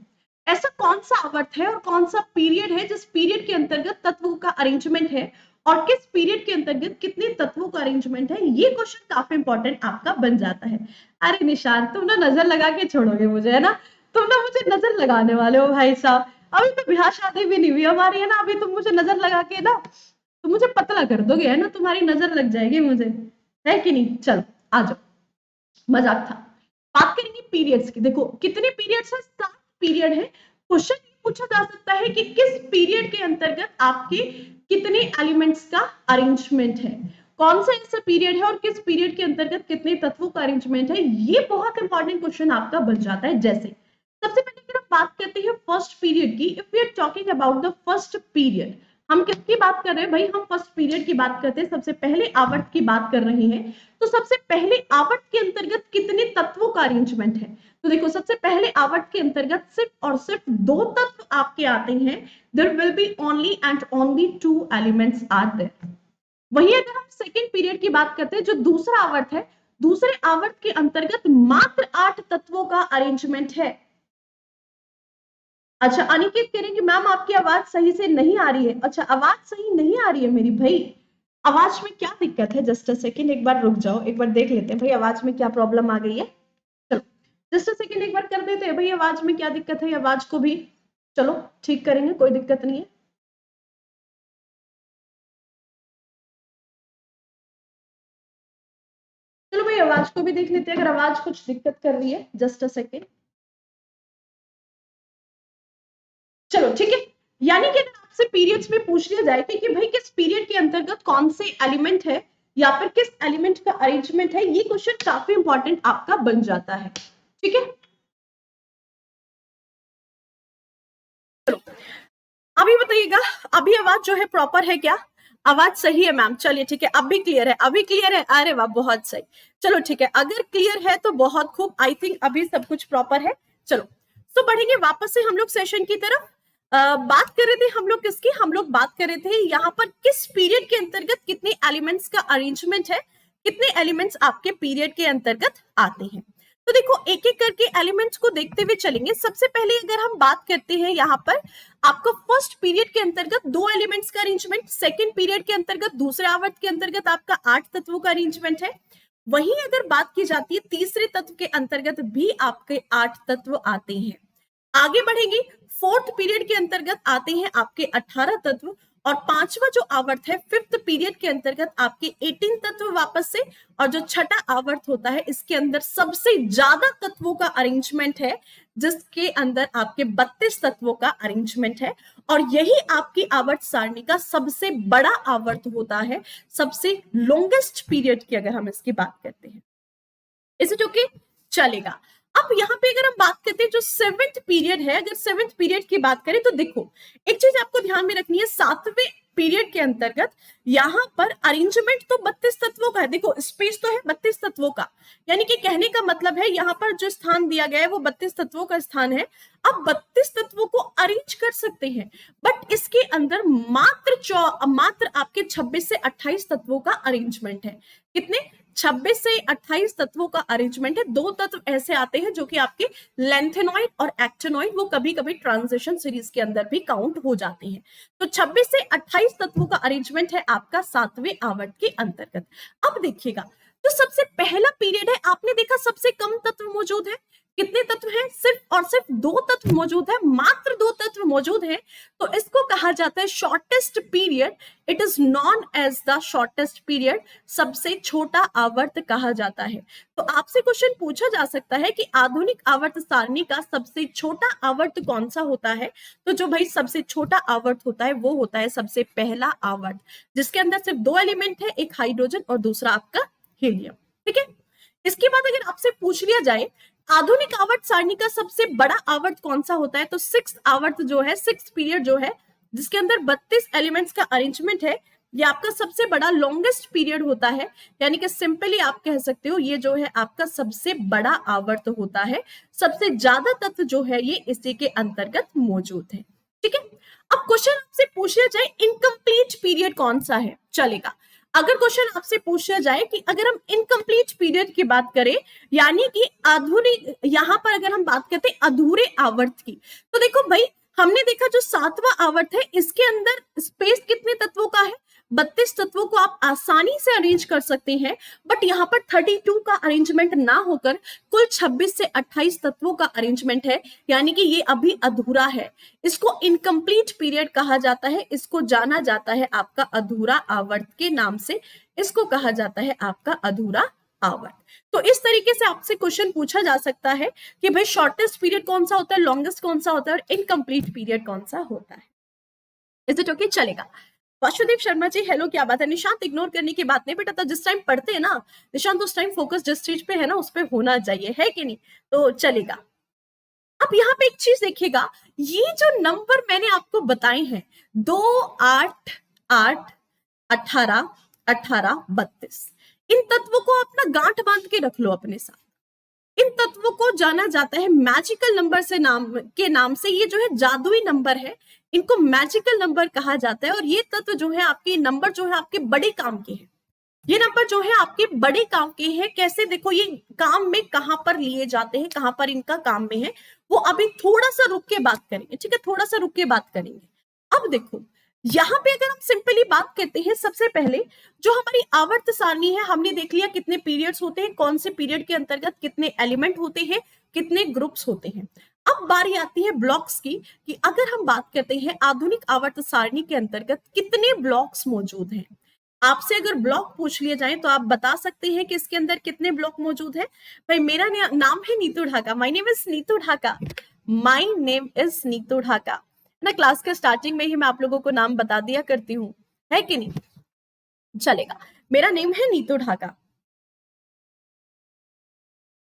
ऐसा कौन सा आवर्त है और कौन सा पीरियड है जिस पीरियड के अंतर्गत तत्वों का अरेंजमेंट है और किस पीरियड के अंतर्गत कितने तत्वों का अरेंजमेंट है। ये क्वेश्चन काफी इंपॉर्टेंट आपका बन जाता है। अरे निशांत, तुम ना नजर लगा के छोड़ोगे मुझे, है ना, तुम ना मुझे नजर लगाने वाले हो भाई साहब। अभी तो ब्याह शादी भी नहीं हुई हमारी, है ना, अभी तुम मुझे नजर लगा के ना तो मुझे पतला कर दोगे, है ना, तुम्हारी नजर लग जाएगी मुझे, है कि नहीं। चलो आ जाओ, मजाक था। बात करेंगे पीरियड्स की। देखो कितने पीरियड्स है, 7 पीरियड है। क्वेश्चन पूछा जा सकता है कि किस पीरियड के अंतर्गत आपके कितने एलिमेंट्स का अरेंजमेंट है, कौन सा ऐसा पीरियड है और किस पीरियड के अंतर्गत कितने तत्वों का अरेंजमेंट है। ये बहुत इंपॉर्टेंट क्वेश्चन आपका बन जाता है। जैसे सबसे पहले अगर हम बात करते हैं फर्स्ट पीरियड की, if we are talking about the first period, हम किसकी बात कर रहे हैं भाई, हम फर्स्ट पीरियड की बात करते हैं, सबसे पहले आवर्त की बात कर रहे हैं। तो सबसे पहले आवर्त के अंतर्गत कितने तत्वों का अरेंजमेंट है। तो देखो सबसे पहले आवर्त के अंतर्गत सिर्फ और सिर्फ 2 तत्व आपके आते हैं। There will be only and only 2 elements are there. वहीं अगर हम सेकेंड पीरियड की बात करते हैं, जो दूसरा आवर्त है, दूसरे आवर्त के अंतर्गत मात्र 8 तत्वों का अरेंजमेंट है। अच्छा, अनिकेत कह रहे हैं कि मैम आपकी आवाज सही से नहीं आ रही है। अच्छा, आवाज सही नहीं आ रही है मेरी भाई, आवाज में क्या दिक्कत है, जस्ट अ सेकेंड, एक बार रुक जाओ, एक बार देख लेते हैं भाई आवाज में क्या प्रॉब्लम आ गई है। चलो जस्ट अ सेकेंड, एक बार कर देते हैं भाई, आवाज में क्या दिक्कत है, आवाज को भी चलो ठीक करेंगे, कोई दिक्कत नहीं है। चलो भाई आवाज को भी देख लेते हैं, अगर आवाज कुछ दिक्कत कर रही है, जस्ट अ सेकेंड। चलो ठीक है। यानी कि अगर आपसे पीरियड्स में पूछ लिया जाए कि भाई किस पीरियड के अंतर्गत कौन से एलिमेंट है या फिर किस एलिमेंट का अरेंजमेंट है, ये क्वेश्चन काफी इंपॉर्टेंट आपका बन जाता है। ठीक है, अभी बताइएगा, अभी आवाज जो है प्रॉपर है क्या, आवाज सही है मैम। चलिए ठीक है, अब भी क्लियर है, अभी क्लियर है, अरे वाह बहुत सही। चलो ठीक है, अगर क्लियर है तो बहुत खूब, आई थिंक अभी सब कुछ प्रॉपर है। चलो तो बढ़ेंगे वापस से हम लोग सेशन की तरफ। बात कर रहे थे हम लोग किसकी, हम लोग बात कर रहे थे यहाँ पर किस पीरियड के अंतर्गत कितने एलिमेंट्स का अरेंजमेंट है, कितने एलिमेंट्स आपके पीरियड के अंतर्गत आते हैं। तो देखो एक एक करके एलिमेंट्स को देखते हुए चलेंगे। सबसे पहले अगर हम बात करते हैं यहाँ पर आपको फर्स्ट पीरियड के अंतर्गत 2 एलिमेंट्स का अरेंजमेंट, सेकंड पीरियड के अंतर्गत दूसरे आवर्त के अंतर्गत आपका 8 तत्वों का अरेंजमेंट है। वहीं अगर बात की जाती है तीसरे तत्व के अंतर्गत भी आपके 8 तत्व आते हैं। आगे बढ़ेंगे, फोर्थ पीरियड के अंतर्गत आते हैं आपके 18 तत्व और पांचवा जो आवर्त है फिफ्थ पीरियड के अंतर्गत आपके 18 तत्व वापस से, और जो छठा आवर्त होता है इसके अंदर सबसे ज्यादा तत्वों का अरेंजमेंट है, जिसके अंदर आपके 32 तत्वों का अरेंजमेंट है। और यही आपकी आवर्त सारणी का सबसे बड़ा आवर्त होता है, सबसे लॉन्गेस्ट पीरियड की अगर हम इसकी बात करते हैं, इसे जो कि चलेगा। अब यहाँ पे अगर हम बात करते हैं जो 7th पीरियड है, अगर 7th पीरियड की बात करें तो देखो एक चीज आपको ध्यान में रखनी है, 7वें पीरियड के अंतर्गत यहाँ पर अरेंजमेंट तो 32 तत्वों का है। देखो स्पेस तो है 32 तत्वों का, यानी कि कहने का मतलब है यहाँ पर जो स्थान दिया गया है वो 32 तत्वों का स्थान है। अब 32 तत्वों को अरेंज कर सकते हैं, बट इसके अंदर मात्र आपके 26 से 28 तत्वों का अरेंजमेंट है। कितने, 26 से 28 तत्वों का अरेंजमेंट है। 2 तत्व ऐसे आते हैं जो कि आपके लेंथेनॉइड और एक्टिनॉइड, वो कभी कभी ट्रांजिशन सीरीज के अंदर भी काउंट हो जाते हैं। तो 26 से 28 तत्वों का अरेंजमेंट है आपका 7वें आवर्त के अंतर्गत। अब देखिएगा, तो सबसे पहला पीरियड है, आपने देखा सबसे कम तत्व मौजूद है, कितने तत्व हैं? सिर्फ और सिर्फ 2 तत्व मौजूद है, मात्र 2 तत्व मौजूद हैं, तो इसको कहा जाता है shortest period. It is known as the shortest period, सबसे छोटा आवर्त कहा जाता है। तो आपसे क्वेश्चन पूछा जा सकता है कि आधुनिक आवर्त सारणी का सबसे छोटा आवर्त कौन सा होता है? तो जो भाई सबसे छोटा आवर्त होता है वो होता है सबसे पहला आवर्त, जिसके अंदर सिर्फ 2 एलिमेंट है, एक हाइड्रोजन और दूसरा आपका हीलियम। ठीक है, इसके बाद अगर आपसे पूछ लिया जाए आधुनिक आवर्त सारणी का सबसे बड़ा आवर्त कौन सा होता है, तो 6th आवर्त जो है, 6th पीरियड जो है, जिसके अंदर 32 एलिमेंट्स का अरेंजमेंट है, ये आपका सबसे बड़ा लॉन्गेस्ट पीरियड होता है। यानी कि सिंपली आप कह सकते हो ये जो है आपका सबसे बड़ा आवर्त होता है, सबसे ज्यादा तत्व जो है ये इसी के अंतर्गत मौजूद है। ठीक है, अब क्वेश्चन आपसे पूछ लिया जाए इनकम्प्लीट पीरियड कौन सा है, चलेगा। अगर क्वेश्चन आपसे पूछा जाए कि अगर हम इनकम्प्लीट पीरियड की बात करें, यानी कि आधुनिक, यहां पर अगर हम बात करते हैं अधूरे आवर्त की, तो देखो भाई हमने देखा जो 7वां आवर्त है इसके अंदर स्पेस कितने तत्वों का है? 32 तत्वों को आप आसानी से अरेंज कर सकते हैं, बट यहाँ पर 32 का अरेंजमेंट ना होकर कुल 26 से 28 तत्वों का अरेंजमेंट है, यानी कि ये अभी अधूरा है। इसको इनकम्प्लीट पीरियड कहा जाता है, इसको जाना जाता है आपका अधूरा आवर्त के नाम से, इसको कहा जाता है आपका अधूरा आवर्त। तो इस तरीके से आपसे क्वेश्चन पूछा जा सकता है कि भाई शॉर्टेस्ट पीरियड कौन सा होता है, लॉन्गेस्ट कौन सा होता है और इनकम्प्लीट पीरियड कौन सा होता है। Is it okay? चलेगा। वासुदेव शर्मा जी हेलो, क्या बात है? निशांत इग्नोर करने की बात नहीं बेटा, तो जिस टाइम पढ़ते हैं ना निशांत उस टाइम फोकस जिस चीज पे है ना उस पे होना चाहिए, है कि नहीं? तो चलेगा। अब यहाँ पे एक चीज देखिएगा, ये जो नंबर मैंने आपको बताए हैं 2, 8, 8, 18, 18, 32, इन तत्वों को अपना गांठ बांध के रख लो अपने साथ। इन तत्वों को जाना जाता है मैजिकल नंबर से नाम से, ये जो है जादुई नंबर है, इनको मैजिकल नंबर कहा जाता है। और ये तत्व जो है आपके नंबर जो है आपके बड़े काम के हैं, ये नंबर जो है आपके बड़े काम के हैं। कैसे? देखो ये काम में कहां पर लिए जाते हैं, कहां पर इनका काम में है, वो अभी थोड़ा सा रुक के बात करेंगे। ठीक है, थोड़ा सा रुक के बात करेंगे। अब देखो यहाँ पे अगर हम सिंपली बात करते हैं, सबसे पहले जो हमारी आवर्त सारणी है, हमने देख लिया कितने पीरियड्स होते हैं, कौन से पीरियड के अंतर्गत कितने एलिमेंट होते हैं, कितने ग्रुप्स होते हैं। अब बारी आती है ब्लॉक्स की, कि अगर हम बात करते हैं आधुनिक आवर्त सारणी के अंतर्गत कितने ब्लॉक्स मौजूद हैं। आपसे अगर ब्लॉक पूछ लिए जाए तो आप बता सकते हैं कि इसके अंदर कितने ब्लॉक मौजूद है। भाई मेरा नाम है Neetu Dhaka, my name is Neetu Dhaka, my name is Neetu Dhaka ना। क्लास के स्टार्टिंग में ही मैं आप लोगों को नाम बता दिया करती हूँ, है कि नहीं? चलेगा, मेरा नेम है नीतू ढाका,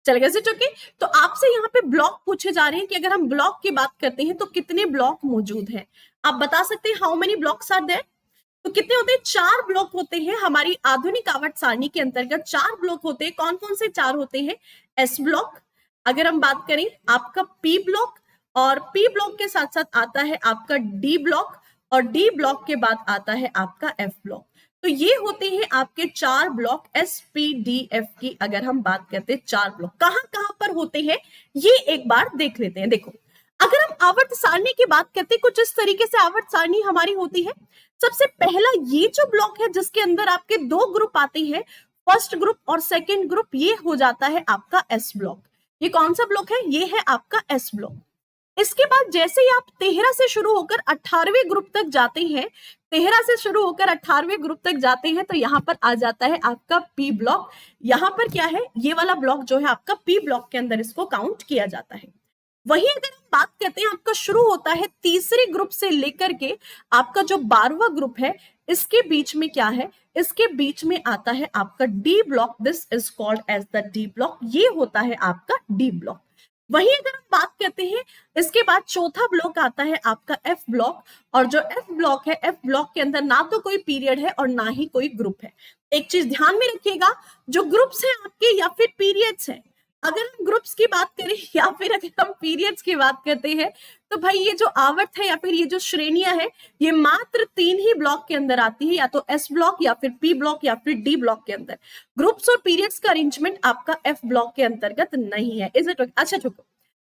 चलेगा जी? ओके, तो आपसे यहाँ पे ब्लॉक पूछे जा रहे हैं कि अगर हम ब्लॉक की बात करते हैं तो कितने ब्लॉक मौजूद हैं। आप बता सकते हैं how many blocks are there? तो कितने होते हैं? 4 ब्लॉक होते हैं हमारी आधुनिक आवर्त सारणी के अंतर्गत। 4 ब्लॉक होते हैं। कौन कौन से 4 होते हैं? एस ब्लॉक, अगर हम बात करें आपका पी ब्लॉक, और पी ब्लॉक के साथ साथ आता है आपका डी ब्लॉक, और डी ब्लॉक के बाद आता है आपका एफ ब्लॉक। तो ये होते हैं आपके 4 block, S P D F की अगर हम बात करते हैं 4 ब्लॉक कहां कहां पर होते हैं ये एक बार देख लेते हैं। देखो अगर हम आवर्त सारणी की बात करते हैं, कुछ इस तरीके से आवर्त सारणी हमारी होती है। सबसे पहला ये जो ब्लॉक है जिसके अंदर आपके 2 ग्रुप आते हैं, फर्स्ट ग्रुप और सेकंड ग्रुप, ये हो जाता है आपका एस ब्लॉक। ये कौन सा ब्लॉक है? ये है आपका एस ब्लॉक। इसके बाद जैसे ही आप 13 से शुरू होकर 18वें ग्रुप तक जाते हैं, 13 से शुरू होकर 18वें ग्रुप तक जाते हैं, तो यहाँ पर आ जाता है आपका पी ब्लॉक। यहाँ पर क्या है? ये वाला ब्लॉक जो है आपका पी ब्लॉक के अंदर इसको काउंट किया जाता है। वही अगर हम बात करते हैं, आपका शुरू होता है तीसरे ग्रुप से लेकर के आपका जो 12वां ग्रुप है, इसके बीच में क्या है? इसके बीच में आता है आपका D block. This is called as the D block. ये होता है आपका डी ब्लॉक। वही अगर हम बात करते हैं, इसके बाद चौथा ब्लॉक आता है आपका एफ ब्लॉक, और जो एफ ब्लॉक है, एफ ब्लॉक के अंदर ना तो कोई पीरियड है और ना ही कोई ग्रुप है। एक चीज ध्यान में रखिएगा, जो ग्रुप्स हैं आपके या फिर पीरियड्स हैं, अगर हम ग्रुप्स की बात करें या फिर अगर हम पीरियड्स की बात करते हैं, तो भाई ये जो आवर्त है या फिर ये जो श्रेणियां है, ये मात्र 3 ही ब्लॉक के अंदर आती है, या तो एस ब्लॉक या फिर पी ब्लॉक या फिर डी ब्लॉक के अंदर। ग्रुप्स और पीरियड्स का अरेंजमेंट आपका एफ ब्लॉक के अंतर्गत नहीं है। Is it? अच्छा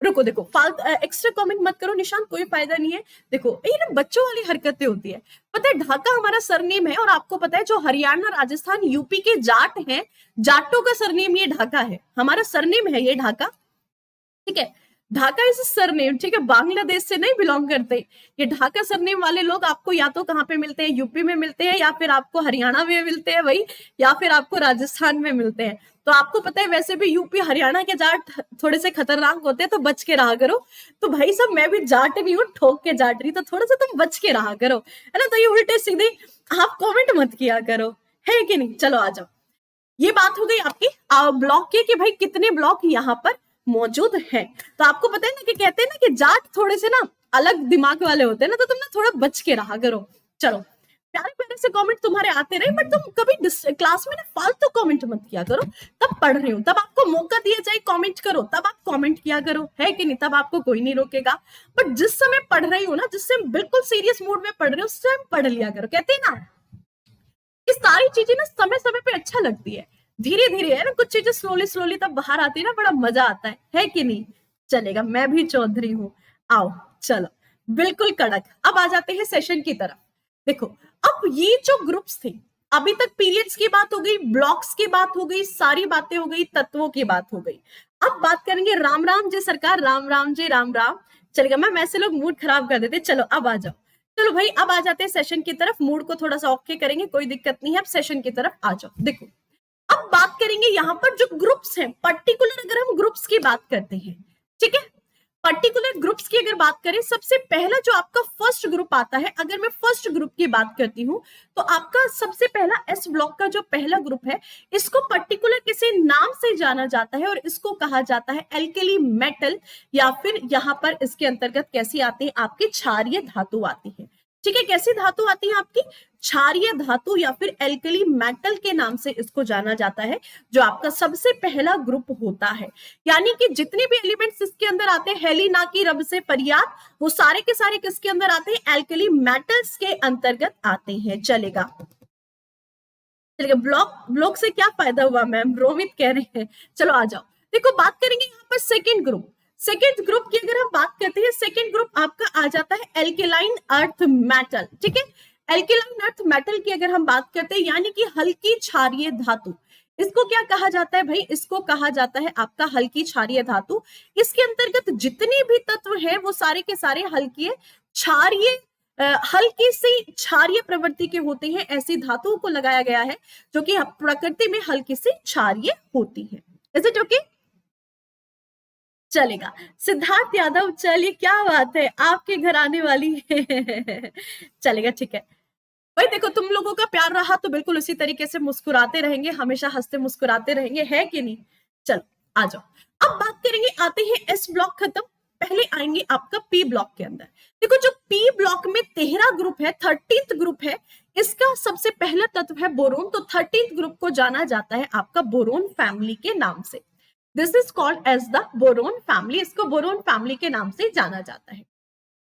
रुको देखो, फालतू एक्स्ट्रा कमेंट मत करो निशांत, कोई फायदा नहीं है। देखो ये ना बच्चों वाली हरकतें होती है। पता है ढाका हमारा सरनेम है, और आपको पता है जो हरियाणा, राजस्थान, यूपी के जाट हैं, जाटों का सरनेम ये ढाका है। हमारा सरनेम है ये ढाका। ठीक है। ढाका इज सरनेम, ठीक है, बांग्लादेश से नहीं बिलोंग करते। ये ढाका सरनेम वाले लोग आपको या तो कहाँ पे मिलते हैं, यूपी में मिलते हैं, या फिर आपको हरियाणा में मिलते हैं भाई, या फिर आपको राजस्थान में मिलते हैं। तो आपको पता है वैसे भी यूपी हरियाणा के जाट थोड़े से खतरनाक होते हैं, तो बच के रहा करो। तो भाई सब मैं भी जाट नहीं हूँ, ठोक के जाट रही, तो थोड़ा सा तुम बच के रहा करो, है ना। तो ये उल्टे सीधे आप कॉमेंट मत किया करो, है कि नहीं। चलो आ जाओ, ये बात हो गई आपकी ब्लॉक की कि भाई कितने ब्लॉक यहाँ पर मौजूद हैं। तो आपको पता है ना कि कहते हैं ना कि जाट थोड़े से ना अलग दिमाग वाले होते हैं ना, तो तुम ना थोड़ा बच के रहा करो। चलो, प्यारे प्यारे से कमेंट तुम्हारे आते रहे, बट तुम कभी क्लास में ना फालतू कमेंट मत किया करो। तब पढ़ रही हूँ, तब आपको मौका दिया जाए कमेंट करो, तब आप कमेंट किया करो, है कि नहीं। तब आपको कोई नहीं रोकेगा। बट जिस समय पढ़ रही हूँ ना, जिससे बिल्कुल सीरियस मूड में पढ़ रही हूँ, उस टाइम पढ़ लिया करो। कहते हैं ना, ये सारी चीजें ना समय समय पे अच्छा लगती है, धीरे धीरे, है ना। कुछ चीजें स्लोली स्लोली तब बाहर आती है ना, बड़ा मजा आता है कि नहीं। चलेगा, मैं भी चौधरी हूँ। आओ, चलो, बिल्कुल कड़क। अब आ जाते हैं सेशन की तरफ। देखो, अब ये जो ग्रुप्स थे, अभी तक पीरियड्स की बात हो गई, ब्लॉक्स की बात हो गई, सारी बातें हो गई, तत्वों की बात हो गई। अब बात करेंगे राम राम जी सरकार, राम राम जी, राम राम। चलेगा, मैम ऐसे लोग मूड खराब कर देते। चलो अब आ जाओ। चलो भाई, अब आ जाते हैं सेशन की तरफ। मूड को थोड़ा सा ओके करेंगे, कोई दिक्कत नहीं है। अब सेशन की तरफ आ जाओ। देखो, अब बात करेंगे यहाँ पर जो ग्रुप्स हैं, पर्टिकुलर अगर हम ग्रुप्स की बात करते हैं, ठीक है, पर्टिकुलर ग्रुप्स की अगर बात करें, सबसे पहला जो आपका फर्स्ट ग्रुप आता है, अगर मैं फर्स्ट ग्रुप की बात करती हूँ, तो आपका सबसे पहला एस ब्लॉक का जो पहला ग्रुप है, इसको पर्टिकुलर किसी नाम से जाना जाता है और इसको कहा जाता है एल्केली मेटल, या फिर यहाँ पर इसके अंतर्गत कैसी आती है, आपकी क्षारीय धातु आती है। ठीक है, कैसी धातु आती है आपकी, क्षारीय धातु, या फिर एल्कली मेटल के नाम से इसको जाना जाता है, जो आपका सबसे पहला ग्रुप होता है। यानी कि जितने भी एलिमेंट्स इसके अंदर आते हैं, हेली ना की रब से फरियाद, वो सारे के सारे किसके अंदर आते हैं, एल्कली मेटल्स के अंतर्गत आते हैं। चलेगा, चलेगा। ब्लॉक से क्या फायदा हुआ मैम, रोमित कह रहे हैं। चलो आ जाओ। देखो, बात करेंगे यहाँ पर सेकेंड ग्रुप। सेकेंड ग्रुप की अगर हम बात करते हैं, सेकेंड ग्रुप आपका आ जाता है एल्केलाइन अर्थ मेटल। ठीक है, एल्केलाइन अर्थ मेटल की अगर हम बात करते हैं, यानी कि हल्की क्षारीय धातु, इसको क्या कहा जाता है भाई, इसको कहा जाता है आपका हल्की क्षारीय धातु। इसके अंतर्गत जितने भी तत्व हैं, वो सारे के सारे हल्की क्षारीय, हल्की सी क्षारीय प्रवृत्ति के होते हैं। ऐसी धातुओं को लगाया गया है जो कि प्रकृति में हल्की सी क्षारीय होती है। Is it okay? चलेगा। सिद्धार्थ यादव, चलिए, क्या बात है, आपके घर आने वाली है। चलेगा, ठीक है भाई। देखो, तुम लोगों का प्यार रहा तो बिल्कुल उसी तरीके से मुस्कुराते रहेंगे, हमेशा हंसते मुस्कुराते रहेंगे, है कि नहीं। चलो आ जाओ। अब बात करेंगे, आते हैं एस ब्लॉक खत्म, पहले आएंगे आपका पी ब्लॉक के अंदर। देखो, जो पी ब्लॉक में 13 ग्रुप है, 13th ग्रुप है, इसका सबसे पहला तत्व है बोरोन। तो 13th ग्रुप को जाना जाता है आपका बोरोन फैमिली के नाम से। This is called as the boron family, इसको बोरोन फैमिली के नाम से जाना जाता है।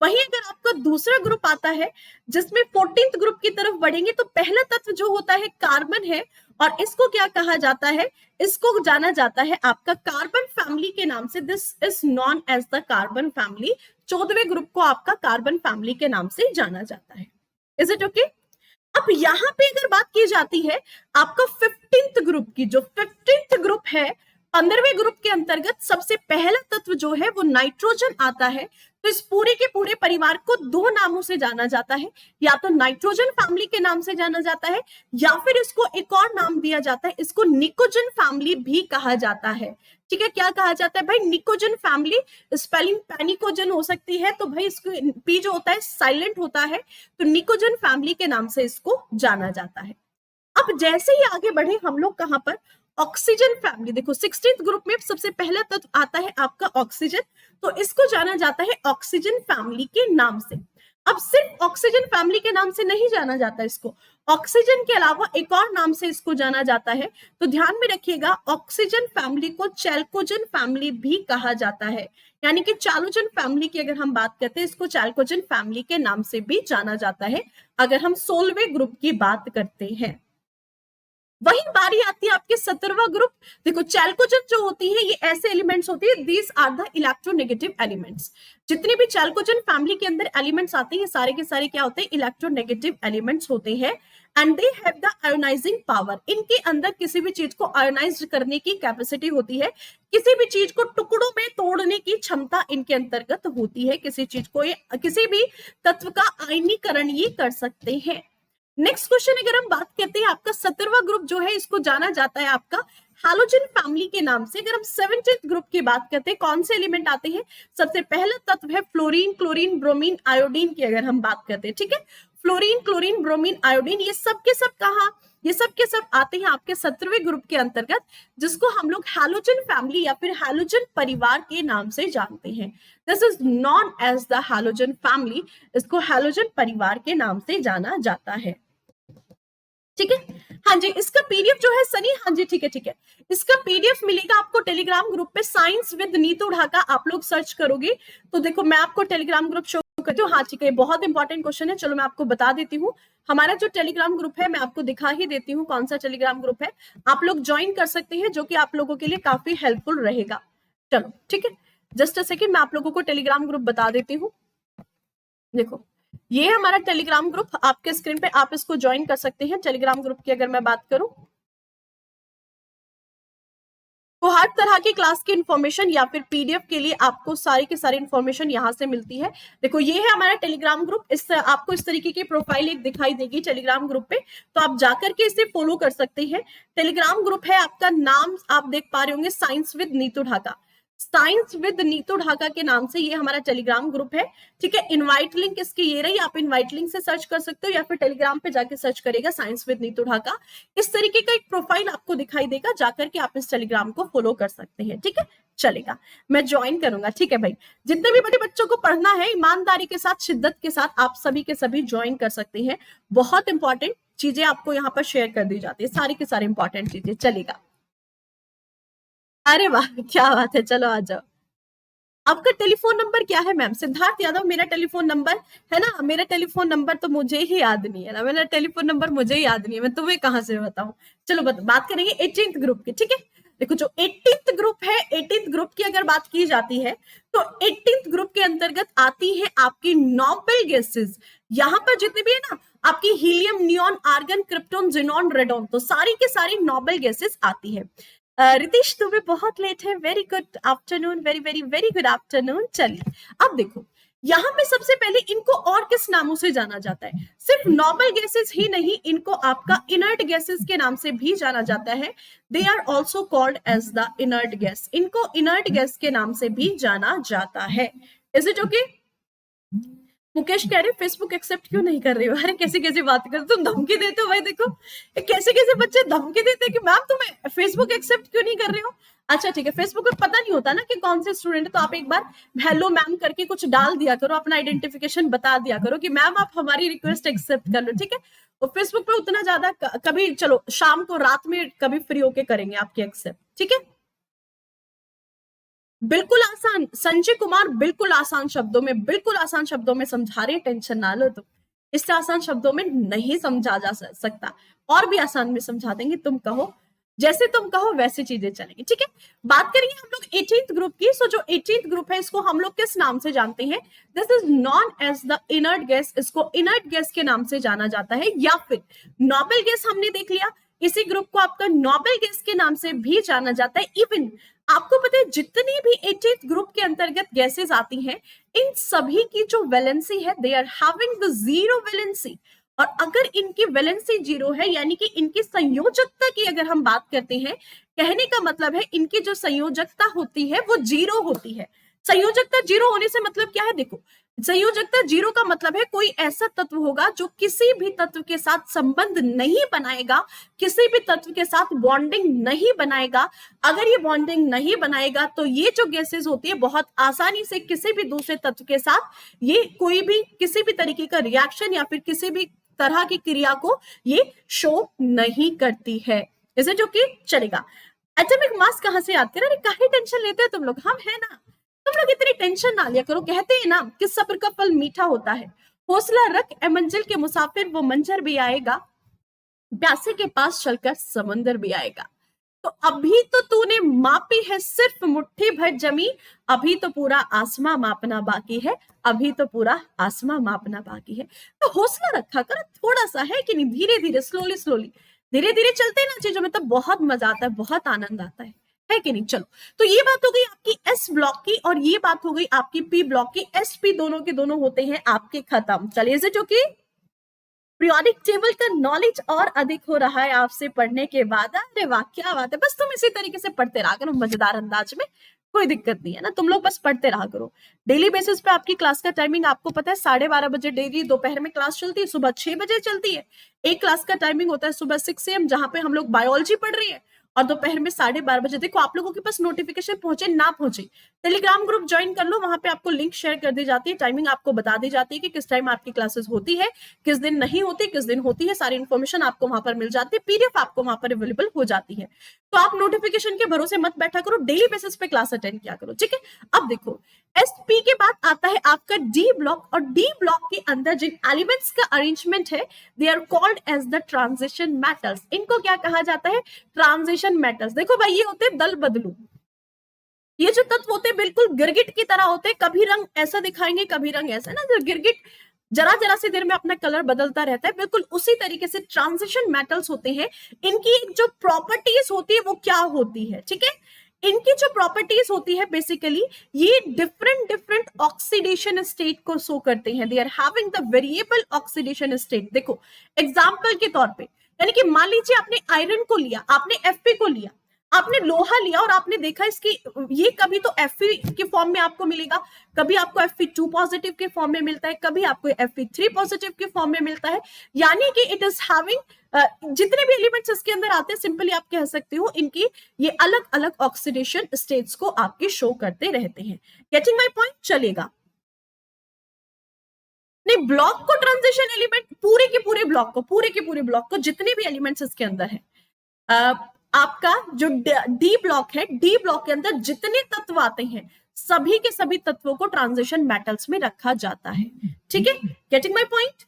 वहीं अगर आपका दूसरा ग्रुप आता है, जिसमें 14th ग्रुप की तरफ बढ़ेंगे, तो पहला तत्व जो होता है कार्बन है, और इसको क्या कहा जाता है, इसको जाना जाता है आपका कार्बन फैमिली के नाम से। This is known as the carbon family. 14वें ग्रुप को आपका कार्बन फैमिली के नाम से जाना जाता है। Is it okay? अब यहाँ पे अगर बात की जाती है आपका 15th ग्रुप की, जो 15th ग्रुप है, 15वें ग्रुप के अंतर्गत सबसे पहला तत्व जो है वो नाइट्रोजन आता है। तो इस पूरे के पूरे परिवार को दो नामों से जाना जाता है, या तो नाइट्रोजन फैमिली के नाम से जाना जाता है, या फिर इसको एक और नाम दिया जाता है, इसको निकोजन फैमिली भी कहा जाता है। ठीक है, क्या कहा जाता है भाई, निकोजन फैमिली। स्पेलिंग पैनिकोजन हो सकती है, तो भाई इसको पी जो होता है साइलेंट होता है, तो निकोजन फैमिली के नाम से इसको जाना जाता है। अब जैसे ही आगे बढ़े हम लोग, कहां पर, ऑक्सीजन फैमिली। देखो, 16th ग्रुप में सबसे पहला तत्व आता है आपका ऑक्सीजन, तो इसको जाना जाता है ऑक्सीजन फैमिली के नाम से। अब सिर्फ ऑक्सीजन फैमिली के नाम से नहीं जाना जाता इसको, ऑक्सीजन के अलावा एक और नाम से इसको जाना जाता है। तो ध्यान में रखिएगा, ऑक्सीजन फैमिली को चैल्कोजन फैमिली भी कहा जाता है। यानी कि चालोजन फैमिली की अगर हम बात करते हैं, इसको चैल्कोजन फैमिली के नाम से भी जाना जाता है, अगर हम 16वें ग्रुप की बात करते हैं। वही बारी आती है आपके 17वां ग्रुप। देखो, चैल्कोजन जो होती है, ये ऐसे एलिमेंट्स होती है, these are the electronegative elements. जितने भी चैल्कोजन फैमिली के अंदर एलिमेंट्स आते हैं, ये सारे के सारे क्या होते हैं, इलेक्ट्रोनेगेटिव एलिमेंट्स होते हैं। And they have the ionising power. इनके अंदर किसी भी चीज को आयोनाइज करने की कैपेसिटी होती है, किसी भी चीज को टुकड़ों में तोड़ने की क्षमता इनके अंतर्गत होती है, किसी चीज को ये किसी भी तत्व का आयनीकरण ये कर सकते हैं। नेक्स्ट क्वेश्चन अगर हम बात करते हैं, आपका 17वां ग्रुप जो है इसको जाना जाता है आपका हैलोजन फैमिली के नाम से। अगर हम 17th ग्रुप की बात करते हैं, कौन से एलिमेंट आते हैं, सबसे पहला तत्व है फ्लोरीन, क्लोरीन, ब्रोमीन, आयोडीन की अगर हम बात करते हैं, ठीक है, फ्लोरीन, क्लोरीन, ब्रोमीन, आयोडीन, ये सब के सब कहाँ, ये सब के सब आते हैं आपके 17वें ग्रुप के अंतर्गत, जिसको हम लोग हैलोजन फैमिली या फिर हैलोजन परिवार के नाम से जानते हैं। This is known as the halogen family, इसको हैलोजन परिवार के नाम से जाना जाता है, ठीक है। हाँ जी, इसका पीडीएफ जो है सनी, हाँ जी ठीक है ठीक है, इसका पीडीएफ मिलेगा आपको टेलीग्राम ग्रुप पे, साइंस विद नीतू ढाका आप लोग सर्च करोगे तो देखो मैं आपको टेलीग्राम ग्रुप शो करती हूँ। हाँ ठीक है, बहुत इंपॉर्टेंट क्वेश्चन है, चलो मैं आपको बता देती हूँ। हमारा जो टेलीग्राम ग्रुप है मैं आपको दिखा ही देती हूँ कौन सा टेलीग्राम ग्रुप है, आप लोग ज्वाइन कर सकते हैं, जो कि आप लोगों के लिए काफी हेल्पफुल रहेगा। चलो ठीक है, जस्ट अ सेकेंड, मैं आप लोगों को टेलीग्राम ग्रुप बता देती हूँ। देखो ये हमारा टेलीग्राम ग्रुप आपके स्क्रीन पे, आप इसको ज्वाइन कर सकते हैं। टेलीग्राम ग्रुप की अगर मैं बात करूं तो हर तरह की क्लास की इंफॉर्मेशन या फिर पीडीएफ के लिए आपको सारी की सारी इंफॉर्मेशन यहां से मिलती है। देखो ये है हमारा टेलीग्राम ग्रुप, इस आपको इस तरीके की प्रोफाइल एक दिखाई देगी टेलीग्राम ग्रुप पे, तो आप जाकर के इसे फॉलो कर सकते हैं। टेलीग्राम ग्रुप है, आपका नाम आप देख पा रहे होंगे, science with Neetu Dhaka, science with Neetu Dhaka के नाम से ये हमारा टेलीग्राम ग्रुप है, ठीक है। इनवाइट लिंक इसकी ये रही, आप इनवाइट लिंक से सर्च कर सकते हो या फिर टेलीग्राम पे जाके सर्च करेगा साइंस विद नीतू ढाका, इस तरीके का एक प्रोफाइल आपको दिखाई देगा, जाकर के आप इस टेलीग्राम को फॉलो कर सकते हैं, ठीक है। चलेगा, मैं ज्वाइन करूंगा, ठीक है भाई। जितने भी बड़े बच्चों को पढ़ना है ईमानदारी के साथ, शिद्दत के साथ, आप सभी के सभी ज्वाइन कर सकते हैं। बहुत इंपॉर्टेंट चीजें आपको यहाँ पर शेयर कर दी जाती है, सारी की सारी इंपॉर्टेंट चीजें। चलेगा, अरे वाह क्या बात है, चलो आ जाओ। आपका टेलीफोन नंबर क्या है मैम? सिद्धार्थ यादव मेरा टेलीफोन नंबर है ना, मेरा टेलीफोन नंबर तो मुझे ही याद नहीं है ना, मेरा टेलीफोन नंबर मुझे ही याद नहीं है, मैं तुम्हें कहां से बताऊं। चलो बात करेंगे 18th ग्रुप की, ठीक है। देखो जो 18th ग्रुप है, 18th ग्रुप की अगर बात की जाती है तो 18th ग्रुप के अंतर्गत आती है आपकी नोबल गैसेस। यहाँ पर जितने भी है ना आपकी helium, neon, argon, krypton, xenon, radon, तो सारी के सारी नोबल गैसेस आती है। रितेश तुम्हें बहुत लेट है, very good afternoon, very very very good afternoon. चलिए अब देखो यहाँ पे सबसे पहले इनको और किस नामों से जाना जाता है, सिर्फ नोबल गैसेस ही नहीं, इनको आपका इनर्ट गैसेस के नाम से भी जाना जाता है। They are also called as the inert gas, इनको इनर्ट गैस के नाम से भी जाना जाता है। Is it okay? मुकेश कह रहे फेसबुक एक्सेप्ट क्यों नहीं कर रही हो? अरे कैसे कैसे बात कर, तुम धमकी देते हो भाई, देखो कैसे कैसे बच्चे धमकी देते हैं कि मैम तुम्हें फेसबुक एक्सेप्ट क्यों नहीं कर रहे हो। अच्छा ठीक है, फेसबुक पे पता नहीं होता ना कि कौन से स्टूडेंट है, तो आप एक बार हेलो मैम करके कुछ डाल दिया करो, अपना आइडेंटिफिकेशन बता दिया करो कि मैम आप हमारी रिक्वेस्ट एक्सेप्ट कर लो, ठीक है। और फेसबुक पे उतना ज्यादा कभी, चलो शाम को रात में कभी फ्री होके करेंगे आपकी एक्सेप्ट, ठीक है। बिल्कुल आसान, संजय कुमार बिल्कुल आसान शब्दों में, बिल्कुल आसान शब्दों में समझा रहे, टेंशन ना लो तुम, इससे आसान शब्दों में नहीं समझा जा सकता, और भी आसान में समझा देंगे, तुम कहो जैसे तुम कहो वैसे चीजें चलेंगी, ठीक है। बात करेंगे हम लोग 18th ग्रुप की। सो जो 18th ग्रुप है इसको हम लोग किस नाम से जानते हैं? This is known as the inert gas, इसको इनर्ट गैस के नाम से जाना जाता है, या फिर नोबल गैस हमने देख लिया, इसी ग्रुप को आपका नोबल गैस के नाम से भी जाना जाता है। इवन आपको पता है जितनी भी 18th ग्रुप के अंतर्गत गैसेस आती हैं, इन सभी की जो वैलेंसी है, they are having the zero valency, और अगर इनकी वैलेंसी जीरो है, यानी कि इनकी संयोजकता की अगर हम बात करते हैं, कहने का मतलब है इनकी जो संयोजकता होती है वो जीरो होती है। संयोजकता जीरो होने से मतलब क्या है? देखो संयोजकता जीरो का मतलब है कोई ऐसा तत्व होगा जो किसी भी तत्व के साथ संबंध नहीं बनाएगा, किसी भी तत्व के साथ बॉन्डिंग नहीं बनाएगा। अगर ये बॉन्डिंग नहीं बनाएगा तो ये जो गैसेस होती है बहुत आसानी से किसी भी दूसरे तत्व के साथ ये कोई भी किसी भी तरीके का रिएक्शन या फिर किसी भी तरह की क्रिया को ये शो नहीं करती है। इसे जो कि चलेगा। एटॉमिक मास कहां से याद करें? अरे काहे टेंशन लेते हो तुम लोग, हम है ना, तुम लोग इतनी टेंशन ना लिया करो। कहते हैं ना कि सब्र का फल मीठा होता है, हौसला रख ए मंजिल के मुसाफिर, वो मंजर भी आएगा, प्यासे के पास चलकर समंदर भी आएगा। तो अभी तो तूने मापी है सिर्फ मुट्ठी भर जमी, अभी तो पूरा आसमां मापना बाकी है, अभी तो पूरा आसमां मापना बाकी है। तो हौसला रखा कर, थोड़ा सा है कि नहीं, धीरे धीरे, स्लोली स्लोली, धीरे धीरे चलते हैं ना चीजों में, तो बहुत मजा आता है, बहुत आनंद आता है कि नहीं। चलो, तो ये बात हो गई आपकी एस ब्लॉक की, और ये बात हो गई आपकी पी ब्लॉक की। एस पी दोनों के दोनों होते हैं आपके खत्म। चलिए, is it okay? Periodic table का नॉलेज और अधिक हो रहा है आपसे पढ़ने के बाद। अरे वाह, क्या बात है। बस तुम इसी तरीके से पढ़ते रहा करो, मजेदार अंदाज में, कोई दिक्कत नहीं है ना, तुम लोग बस पढ़ते रहा करो। डेली बेसिस पे आपकी क्लास का टाइमिंग आपको पता है, 12:30 बजे डेली दोपहर में क्लास चलती है, सुबह 6 बजे चलती है। एक क्लास का टाइमिंग होता है सुबह 6 AM, जहां पे हम लोग बायोलॉजी पढ़ रही है, और दोपहर में 12:30 बजे। देखो, आप लोगों के पास नोटिफिकेशन पहुंचे ना पहुंचे, टेलीग्राम ग्रुप ज्वाइन कर लो, वहां पे आपको लिंक शेयर कर दी जाती है, टाइमिंग आपको बता दी जाती है कि किस टाइम आपकी क्लासेस होती है, किस दिन नहीं होती, किस दिन होती है, सारी इन्फॉर्मेशन आपको वहां पर मिल जाती है, पीडीएफ आपको वहां पर अवेलेबल हो जाती है। तो आप नोटिफिकेशन के भरोसे मत बैठा करो, डेली बेसिस पे क्लास अटेंड किया करो, ठीक है। अब देखो, एसपी के बाद आता है आपका डी ब्लॉक, और डी ब्लॉक के अंदर जिन एलिमेंट्स का अरेंजमेंट है, they are called as the transition metals. इनको क्या कहा जाता है? Transition metals. देखो भाई, ये होते हैं दल बदलू, ये जो तत्व होते हैं बिल्कुल गिरगिट की तरह होते हैं, कभी रंग ऐसा दिखाएंगे, कभी रंग ऐसा, ना, जो गिरगिट जरा जरा सी देर में अपना कलर बदलता रहता है, बिल्कुल उसी तरीके से ट्रांजिशन मेटल्स होते हैं। इनकी एक जो प्रॉपर्टीज होती है वो क्या होती है, ठीक है। इनकी जो प्रॉपर्टीज होती है बेसिकली, ये डिफरेंट डिफरेंट ऑक्सीडेशन स्टेट को शो करते हैं। They are having the variable oxidation state. देखो, एग्जांपल के तौर पे, यानी कि मान लीजिए आपने आयरन को लिया, आपने एफपी को लिया, आपने लोहा लिया, और आपने देखा इसकी, ये कभी तो Fe के फॉर्म में आपको मिलेगा, कभी आपको Fe2 पॉजिटिव के फॉर्म में मिलता है, कभी आपको Fe3 पॉजिटिव के फॉर्म में मिलता है। यानी कि इट इज हैविंग, जितने भी एलिमेंट्स इसके अंदर आते हैं, सिंपली आप कह सकते हो इनकी ये अलग अलग ऑक्सीडेशन स्टेट्स को आपके शो करते रहते हैं। Getting my point? चलेगा नहीं, ब्लॉक को ट्रांजिशन एलिमेंट, पूरे के पूरे ब्लॉक को, पूरे के पूरे ब्लॉक को, जितने भी एलिमेंट्स इसके अंदर है, आपका जो डी ब्लॉक है, डी ब्लॉक के अंदर जितने तत्व आते हैं, सभी के सभी तत्वों को ट्रांजिशन मेटल्स में रखा जाता है, ठीक है। Getting my point?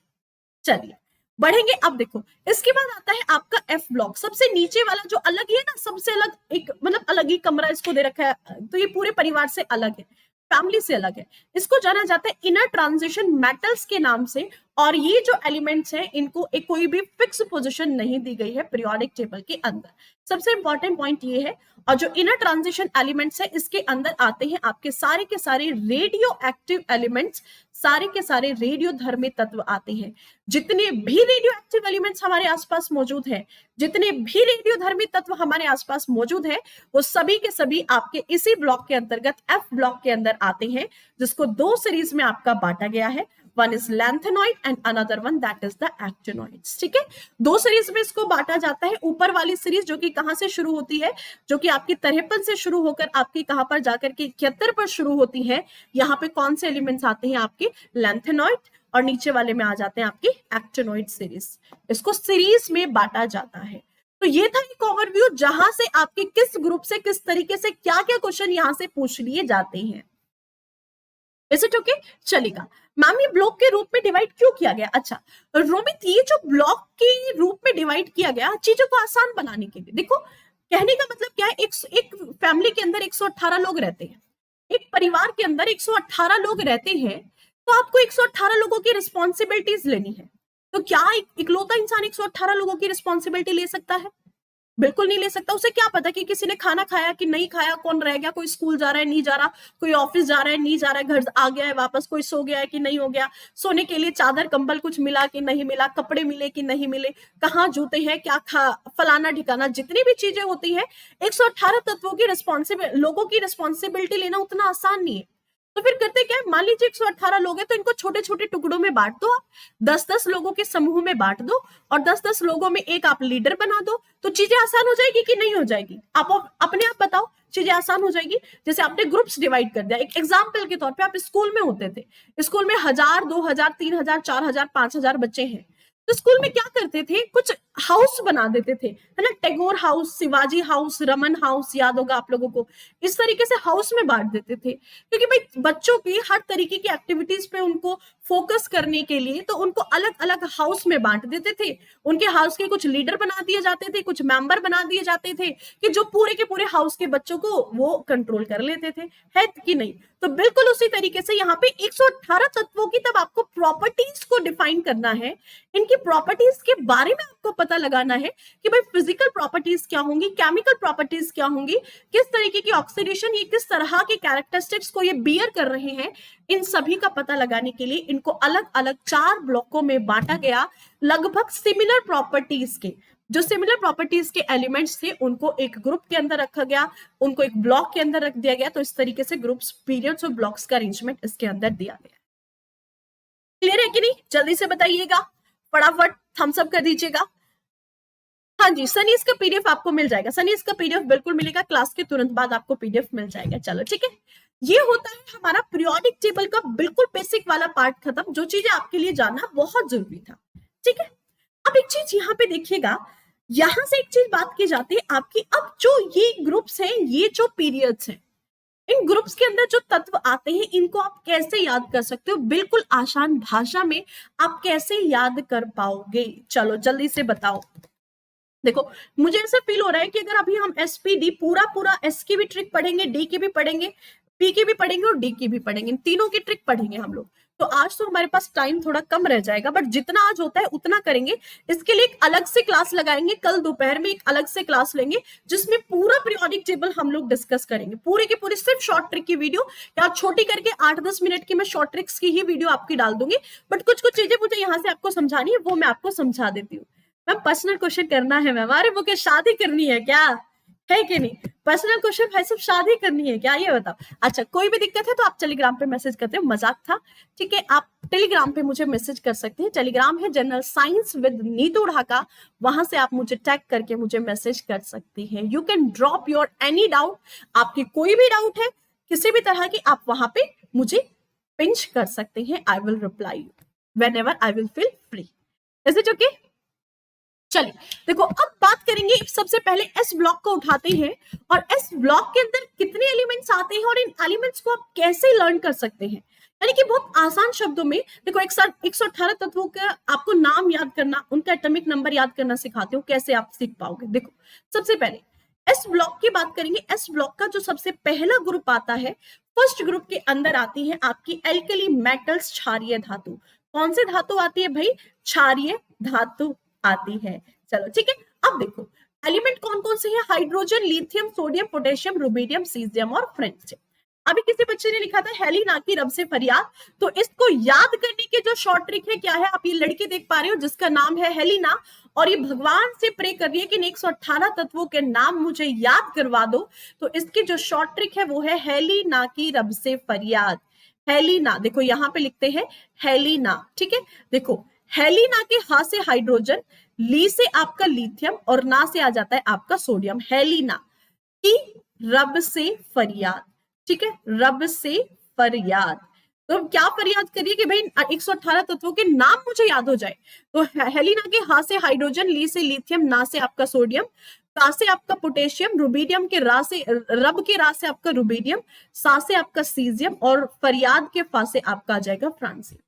चलिए बढ़ेंगे। अब देखो, इसके बाद आता है आपका एफ ब्लॉक, सबसे नीचे वाला, जो अलग ही है ना, सबसे अलग, एक मतलब अलग ही कमरा इसको दे रखा है, तो ये पूरे परिवार से अलग है, फैमिली से अलग है। इसको जाना जाता है इनर ट्रांजिशन मेटल्स के नाम से। और ये जो एलिमेंट्स हैं, इनको एक कोई भी फिक्स पोजीशन नहीं दी गई है पीरियोडिक टेबल के अंदर। सबसे इंपॉर्टेंट पॉइंट ये है। और जो इनर ट्रांजिशन एलिमेंट्स है, इसके अंदर आते हैं आपके सारे के सारे रेडियो एक्टिव एलिमेंट्स, सारे के सारे रेडियो धर्मी तत्व आते हैं। जितने भी रेडियो एक्टिव एलिमेंट्स हमारे आसपास मौजूद हैं, जितने भी रेडियो धर्मी तत्व हमारे आसपास मौजूद हैं, वो सभी के सभी आपके इसी ब्लॉक के अंतर्गत एफ ब्लॉक के अंदर आते हैं, जिसको दो सीरीज में आपका बांटा गया है। One is lanthanoid and another one that is the actinoids, ठीक है। दो सीरीज में इसको बांटा जाता है। ऊपर वाली सीरीज जो कि कहां से शुरू होती है, जो कि आपकी 53 से शुरू होकर आपकी कहां पर जाकर के 71 पर शुरू होती है, यहाँ पे कौन से एलिमेंट्स आते हैं? आपके लैंथेनॉइड, और नीचे वाले में आ जाते हैं आपकी एक्टिनॉइड सीरीज। इसको सीरीज में बांटा जाता है। तो ये था एक ओवरव्यू, जहां से आपके किस ग्रुप से किस तरीके से क्या क्या क्वेश्चन यहां से पूछ लिए जाते हैं। Is it okay? चलेगा। मैम, ये ब्लॉक के रूप में डिवाइड क्यों किया गया? अच्छा रोमित, ये जो ब्लॉक के रूप में डिवाइड किया गया चीजों को आसान बनाने के लिए। देखो, कहने का मतलब क्या है, एक फैमिली के अंदर 118 लोग रहते हैं, एक परिवार के अंदर 118 लोग रहते हैं, तो आपको 118 लोगों की रिस्पॉन्सिबिलिटीज लेनी है। तो क्या इकलौता इंसान 118 लोगों की रिस्पॉन्सिबिलिटी ले सकता है? बिल्कुल नहीं ले सकता। उसे क्या पता कि किसी ने खाना खाया कि नहीं खाया, कौन रह गया, कोई स्कूल जा रहा है नहीं जा रहा, कोई ऑफिस जा रहा है नहीं जा रहा है, घर आ गया है वापस, कोई सो गया है कि नहीं हो गया, सोने के लिए चादर कंबल कुछ मिला कि नहीं मिला, कपड़े मिले कि नहीं मिले, कहाँ जूते हैं, क्या खा, फलाना ठिकाना, जितनी भी चीजें होती है, 118 तत्वों की लोगों की रिस्पॉन्सिबिलिटी लेना उतना आसान नहीं है। तो फिर करते क्या है, मान लीजिए 118 लोग हैं, तो इनको छोटे छोटे टुकड़ों में बांट दो, आप 10-10 लोगों के समूह में बांट दो, और 10-10 लोगों में एक आप लीडर बना दो। तो चीजें आसान हो जाएगी कि नहीं हो जाएगी? आप अपने आप बताओ, चीजें आसान हो जाएगी। जैसे आपने ग्रुप्स डिवाइड कर दिया, एक एग्जाम्पल के तौर पे, आप स्कूल में होते थे, स्कूल में 1000, 2000, 3000, 4000, 5000 बच्चे हैं, तो स्कूल में क्या करते थे, कुछ हाउस बना देते थे, है ना, Tagore house, Shivaji house, Raman house, याद होगा आप लोगों को। इस तरीके से हाउस में बांट देते थे, क्योंकि भाई बच्चों की हर तरीके की एक्टिविटीज पे उनको फोकस करने के लिए तो उनको अलग अलग हाउस में बांट देते थे, उनके हाउस के कुछ लीडर बना दिए जाते थे, कुछ मेंबर बना दिए जाते थे कि जो पूरे के पूरे हाउस के बच्चों को वो कंट्रोल कर लेते थे, है कि नहीं। तो बिल्कुल उसी तरीके से यहाँ पे 118 तत्वों की तब आपको प्रॉपर्टीज को डिफाइन करना है, इनकी प्रॉपर्टीज के बारे में आपको पता लगाना है कि भाई फिजिकल प्रॉपर्टीज क्या होंगी, केमिकल प्रॉपर्टीज क्या होंगी, किस तरीके की ऑक्सीडेशन, ये किस तरह के कैरेक्टरिस्टिक्स को ये बियर कर रहे हैं, इन सभी का पता लगाने के लिए इनको अलग अलग 4 ब्लॉकों में बांटा गया, लगभग सिमिलर प्रॉपर्टीज के, जो सिमिलर प्रॉपर्टीज के एलिमेंट्स थे उनको एक ग्रुप के अंदर रखा गया, उनको एक ब्लॉक के अंदर रख दिया गया। तो इस तरीके से ग्रुप्स, पीरियड्स और ब्लॉक्स का अरेंजमेंट इसके अंदर दिया गया। क्लियर है कि नहीं, जल्दी से बताइएगा, फटाफट थम्स अप कर दीजिएगा। हाँ जी, सनीज का पीडीएफ आपको मिल जाएगा, सनीज का पीडीएफ बिल्कुल मिलेगा, क्लास के तुरंत बाद आपको पीडीएफ मिल जाएगा। चलो ठीक है, ये होता है हमारा पीरियोडिक टेबल का बिल्कुल बेसिक वाला पार्ट खत्म, जो चीजें आपके लिए जानना बहुत जरूरी था। ठीक है, अब एक चीज यहाँ पे देखिएगा, यहां से एक चीज बात की जाती है आपकी, अब जो ये ग्रुप्स हैं, ये जो पीरियड्स हैं, इन ग्रुप्स के अंदर जो तत्व आते हैं इनको आप कैसे याद कर सकते हो, बिल्कुल आसान भाषा में आप कैसे याद कर पाओगे, चलो जल्दी से बताओ। देखो मुझे ऐसा फील हो रहा है कि अगर अभी हम एसपीडी पूरा एस की भी ट्रिक पढ़ेंगे, डी की भी पढ़ेंगे, पी की भी पढ़ेंगे और डी की भी पढ़ेंगे, इन तीनों की ट्रिक पढ़ेंगे हम लोग, तो आज तो हमारे पास टाइम थोड़ा कम रह जाएगा, बट जितना आज होता है उतना करेंगे। इसके लिए एक अलग से क्लास लगाएंगे, कल दोपहर में एक अलग से क्लास लेंगे जिसमें पूरा पीरियोडिक टेबल हम लोग डिस्कस करेंगे, पूरे के पूरे सिर्फ शॉर्ट ट्रिक की वीडियो, या छोटी करके 8-10 मिनट की मैं शॉर्ट ट्रिक्स की ही वीडियो आपकी डाल दूंगी, बट कुछ कुछ चीजें मुझे यहाँ से आपको समझानी है, वो मैं आपको समझा देती हूँ। मैम पर्सनल क्वेश्चन करना है मैम, अरे वो क्या शादी करनी है क्या, है कि नहीं, पर्सनल क्वेश्चन भाई सब शादी करनी है क्या, ये बताओ। अच्छा कोई भी दिक्कत है तो आप टेलीग्राम पे मैसेज करते हो, मजाक था, ठीक है, आप टेलीग्राम पे मुझे मैसेज कर सकते हैं, टेलीग्राम है general science with Neetu Dhaka, वहां से आप मुझे टैग करके मुझे मैसेज कर सकती हैं। You can drop your any doubt, आपकी कोई भी डाउट है किसी भी तरह की, आप वहां पे मुझे पिंच कर सकते हैं, I will reply you whenever I will feel free. Is it okay? चलिए देखो, अब बात करेंगे सबसे पहले एस ब्लॉक को उठाते हैं, और एस ब्लॉक के अंदर कितने एलिमेंट्स आते हैं और इन एलिमेंट्स को आप कैसे लर्न कर सकते हैं, यानी कि बहुत आसान शब्दों में देखो, 118 तत्वों का आपको नाम याद करना, उनका एटॉमिक नंबर याद करना सिखाते हो, कैसे आप सीख पाओगे। देखो सबसे पहले एस ब्लॉक की बात करेंगे, एस ब्लॉक का जो सबसे पहला ग्रुप आता है, फर्स्ट ग्रुप के अंदर आती है आपकी एल्कली मेटल्स, क्षारीय धातु। कौन सी धातु आती है भाई? क्षारीय धातु आती है। चलो ठीक है, अब देखो एलिमेंट कौन कौन से हैं, hydrogen, lithium, sodium, potassium, rubidium, caesium और फ्रेंचियम। अभी किसी बच्चे ने लिखा था हेलिना की रब से फरियाद, तो इसको याद करने के जो शॉर्ट ट्रिक है क्या है, आप ये लड़की देख पा रहे हो जिसका नाम है हेलिना, और ये भगवान से प्रे कर रही है कि 118 तत्वों के नाम मुझे याद करवा दो, तो इसकी जो शॉर्ट ट्रिक है वो है हेलिना की रब से फरियाद। हेलिना, देखो यहाँ पे लिखते हैं हेलिना, ठीक है, देखो हेलिना के हा से हाइड्रोजन, ली से आपका लिथियम और ना से आ जाता है आपका सोडियम, हेलिना की रब से फरियाद, ठीक है, रब से फरियाद। तो क्या फरियाद करिए कि भाई 118 तत्वों के नाम मुझे याद हो जाए, तो हेलिना के हा से हाइड्रोजन, ली से लिथियम, ना से आपका सोडियम, का से आपका पोटेशियम, रुबिडियम के रा से, रब के रा से आपका रुबिडियम, सा से आपका सीजियम और फरियाद के फा से आपका आ जाएगा फ्रांसियम।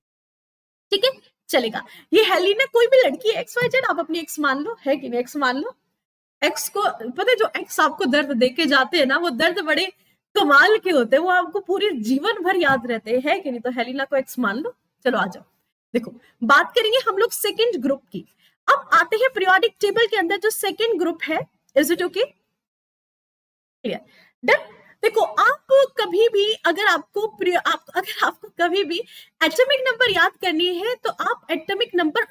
ठीक है चलेगा, ये हेलिना कोई भी लड़की है, एक्स वाई जेड, आप अपनी एक्स मान लो, है कि नहीं, एक्स मान लो। एक्स को पता है, जो एक्स आपको दर्द देके जाते हैं ना, वो दर्द बड़े कमाल के होते हैं, वो आपको पूरे जीवन भर याद रहते हैं, है कि नहीं, तो हेलिना को एक्स मान लो। चलो आ जाओ, देखो बात करेंगे हम लोग सेकेंड ग्रुप की। अब आते हैं पीरियोडिक टेबल के अंदर जो सेकेंड ग्रुप है, is it okay, clear, done. देखो आप कभी भी अगर आपको कभी भी एटॉमिक नंबर याद करनी है तो आप एटॉमिक नंबर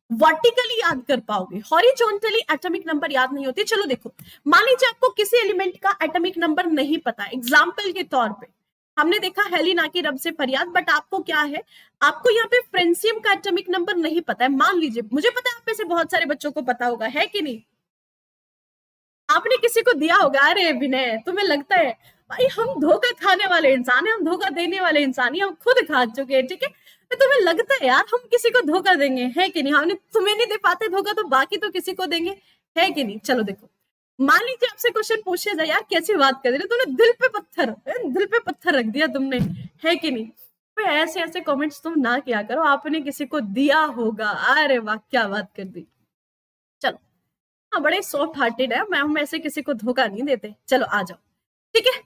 वर्टिकली याद कर पाओगे, हॉरिजॉन्टली एटॉमिक नंबर याद नहीं होती। चलो देखो, मान लीजिए आपको किसी एलिमेंट का एटॉमिक नंबर नहीं पता, एग्जांपल के तौर पे हमने देखा हेलिना की रब से फरियाद, बट आपको क्या है, आपको यहाँ पे फ्रेंसियम का एटॉमिक नंबर नहीं पता है। मान लीजिए, मुझे पता है आप में से बहुत सारे बच्चों को पता होगा, है कि नहीं, आपने किसी को दिया होगा, अरे विनय तुम्हें लगता है, भाई हम धोखा खाने वाले इंसान है, हम धोखा देने वाले इंसान है, हम खुद खा चुके हैं, ठीक है, तो तुम्हें लगता है यार हम किसी को धोखा देंगे, है कि नहीं, हमने तुम्हें नहीं दे पाते धोखा तो बाकी तो किसी को देंगे, है कि नहीं। चलो देखो, मान लीजिए आपसे क्वेश्चन पूछा जाए, यार कैसी बात कर रहे, तुमने दिल पे पत्थर रख दिया तुमने, है कि नहीं, तो ऐसे ऐसे कमेंट्स तुम ना किया करो, आपने किसी को दिया होगा। अरे वाह, क्या बात कर दी। चलो, हाँ, बड़े सॉफ्ट हार्टेड है, मैं हम ऐसे किसी को धोखा नहीं देते। चलो आ जाओ, ठीक है।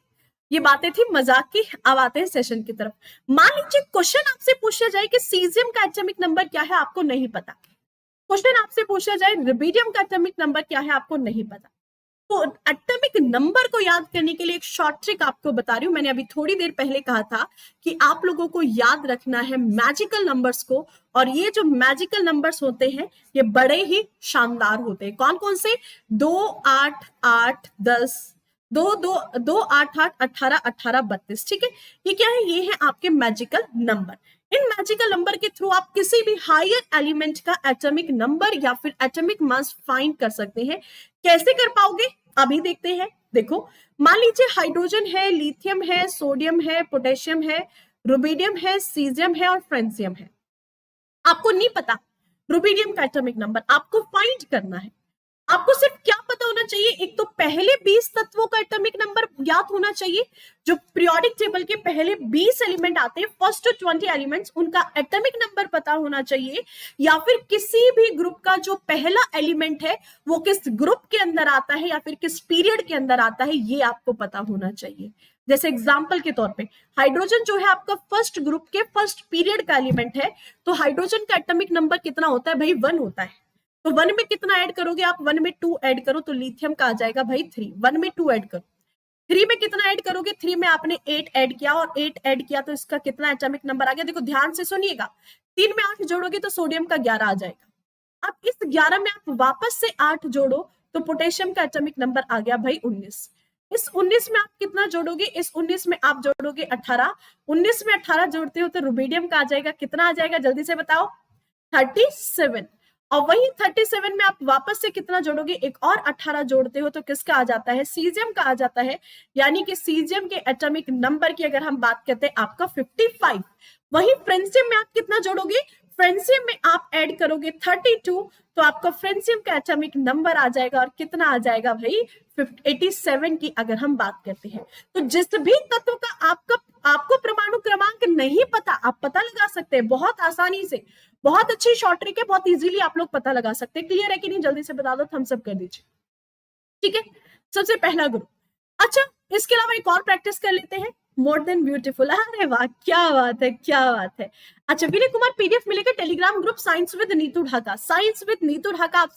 ये बातें थी मजाक की, अब आते हैं सेशन की तरफ। मान लीजिए क्वेश्चन आपसे पूछा जाए कि सीजियम का एटॉमिक नंबर क्या है, आपको नहीं पता। क्वेश्चन आपसे पूछा जाए रुबिडियम का एटॉमिक नंबर क्या है, आपको नहीं पता। तो एटॉमिक नंबर को याद करने के लिए एक शॉर्ट ट्रिक आपको बता रही हूं। मैंने अभी थोड़ी देर पहले कहा था कि आप लोगों को याद रखना है मैजिकल नंबर्स को, और ये जो मैजिकल नंबर्स होते हैं ये बड़े ही शानदार होते हैं। कौन कौन से? 2, 8, 8, 10, 2, 2, 2, 8, 8, 18, 18, 32, ठीक है। ये क्या है? ये है आपके मैजिकल नंबर। इन मैजिकल नंबर के थ्रू आप किसी भी हायर एलिमेंट का एटॉमिक नंबर या फिर एटॉमिक मास फाइंड कर सकते हैं। कैसे कर पाओगे, अभी देखते हैं। देखो, मान लीजिए हाइड्रोजन है, लिथियम है, सोडियम है, पोटेशियम है, रुबिडियम है, सीजियम है और फ्रेंसियम है। आपको नहीं पता रुबिडियम का एटॉमिक नंबर, आपको फाइंड करना है। आपको सिर्फ क्या पता होना चाहिए? एक तो पहले 20 तत्वों का एटॉमिक नंबर याद होना चाहिए। जो पीरियोडिक टेबल के पहले 20 एलिमेंट आते हैं, फर्स्ट 20 एलिमेंट्स, उनका एटॉमिक नंबर पता होना चाहिए। या फिर किसी भी ग्रुप का जो पहला एलिमेंट है वो किस ग्रुप के अंदर आता है या फिर किस पीरियड के अंदर आता है, ये आपको पता होना चाहिए। जैसे एग्जाम्पल के तौर पे हाइड्रोजन जो है आपका फर्स्ट ग्रुप के फर्स्ट पीरियड का एलिमेंट है, तो हाइड्रोजन का एटॉमिक नंबर कितना होता है भाई? 1 होता है। तो 1 में कितना ऐड करोगे आप? 1 में 2 ऐड करो तो लिथियम का आ जाएगा भाई 3। 1 में 2 ऐड करो। 3 में कितना ऐड करोगे? 3 में आपने 8 ऐड किया, और 8 ऐड किया तो इसका कितना एटॉमिक नंबर आ गया? देखो ध्यान से सुनिएगा, 3 में 8 जोड़ोगे तो सोडियम का 11 आ जाएगा। अब इस 11 में आप वापस से 8 जोड़ो तो पोटेशियम का एटॉमिक नंबर आ गया भाई 19। इस 19 में आप कितना जोड़ोगे? इस 19 में आप जोड़ोगे 18। 19 में 18 जोड़ते हो तो रुबिडियम का आ जाएगा, कितना आ जाएगा जल्दी से बताओ? 37। और वही 37 में आप वापस से कितना जोड़ोगे? एक और 18 जोड़ते हो तो किसका आ जाता है? सीजियम का आ जाता है। यानी कि सीजियम के एटॉमिक नंबर की अगर हम बात करते हैं आपका 55। वही फ्रेंसियम में आप कितना जोड़ोगे? फ्रेंसियम में आप ऐड करोगे 32 तो आपका फ्रेंसियम का एटॉमिक नंबर आ जाएगा, और कितना आ जाएगा भाई? 87 की अगर हम बात करते हैं। तो जिस भी तत्व का आपको परमाणु क्रमांक नहीं पता, आप पता लगा सकते हैं बहुत आसानी से। बहुत अच्छी शॉर्ट ट्रिक है, बहुत इजीली आप लोग पता लगा सकते हैं। क्लियर है कि नहीं? जल्दी से बता दो, थम्स अप कर दीजिए। ठीक है, सबसे पहला ग्रुप। अच्छा, इसके अलावा एक और प्रैक्टिस कर लेते हैं, मोर देन ब्यूटीफुल। अरे वाह, क्या बात है, क्या बात है। अच्छा, विनय कुमार पीडीएफ मिलेगा Telegram group science with Neetu Dhaka. Science with Neetu Dhaka आप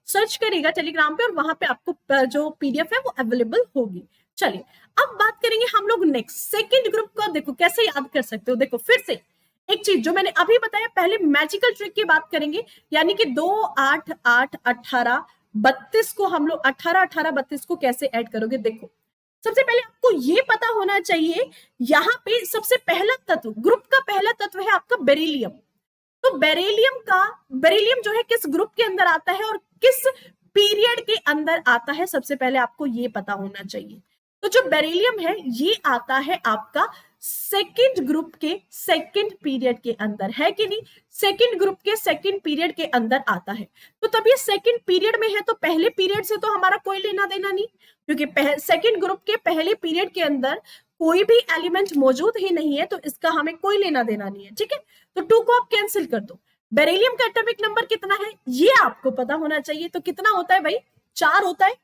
सर्च करेगा टेलीग्राम पे, और वहां पे आपको जो पीडीएफ है वो अवेलेबल होगी। चलिए, अब बात करेंगे हम लोग नेक्स्ट सेकंड ग्रुप का। देखो कैसे याद कर सकते हो। देखो फिर से एक चीज जो मैंने अभी बताया, पहले मैजिकल ट्रिक की बात करेंगे, यानी कि 2, 8, 8, 18, 32 को हम लोग 18, 18, 32 को कैसे ऐड करोगे? देखो, सबसे पहले आपको ये पता होना चाहिए, यहाँ पे सबसे पहला तत्व, ग्रुप का पहला तत्व है आपका बेरिलियम। तो बेरिलियम जो है किस ग्रुप के अंदर आता है और किस पीरियड के अंदर आता है, सबसे पहले आपको ये पता होना चाहिए। तो जो बेरिलियम है ये आता है आपका सेकंड ग्रुप के सेकंड पीरियड के अंदर, है कि नहीं? सेकंड ग्रुप के सेकंड पीरियड के अंदर आता है। तो तब ये सेकंड पीरियड में है, तो पहले पीरियड से तो हमारा कोई लेना देना नहीं, क्योंकि सेकंड ग्रुप के पहले पीरियड के अंदर कोई भी एलिमेंट मौजूद ही नहीं है, तो इसका हमें कोई लेना देना नहीं है। ठीक है, तो 2 को आप कैंसिल कर दो। बेरिलियम का एटॉमिक नंबर कितना है ये आपको पता होना चाहिए। तो कितना होता है भाई? 4 होता है।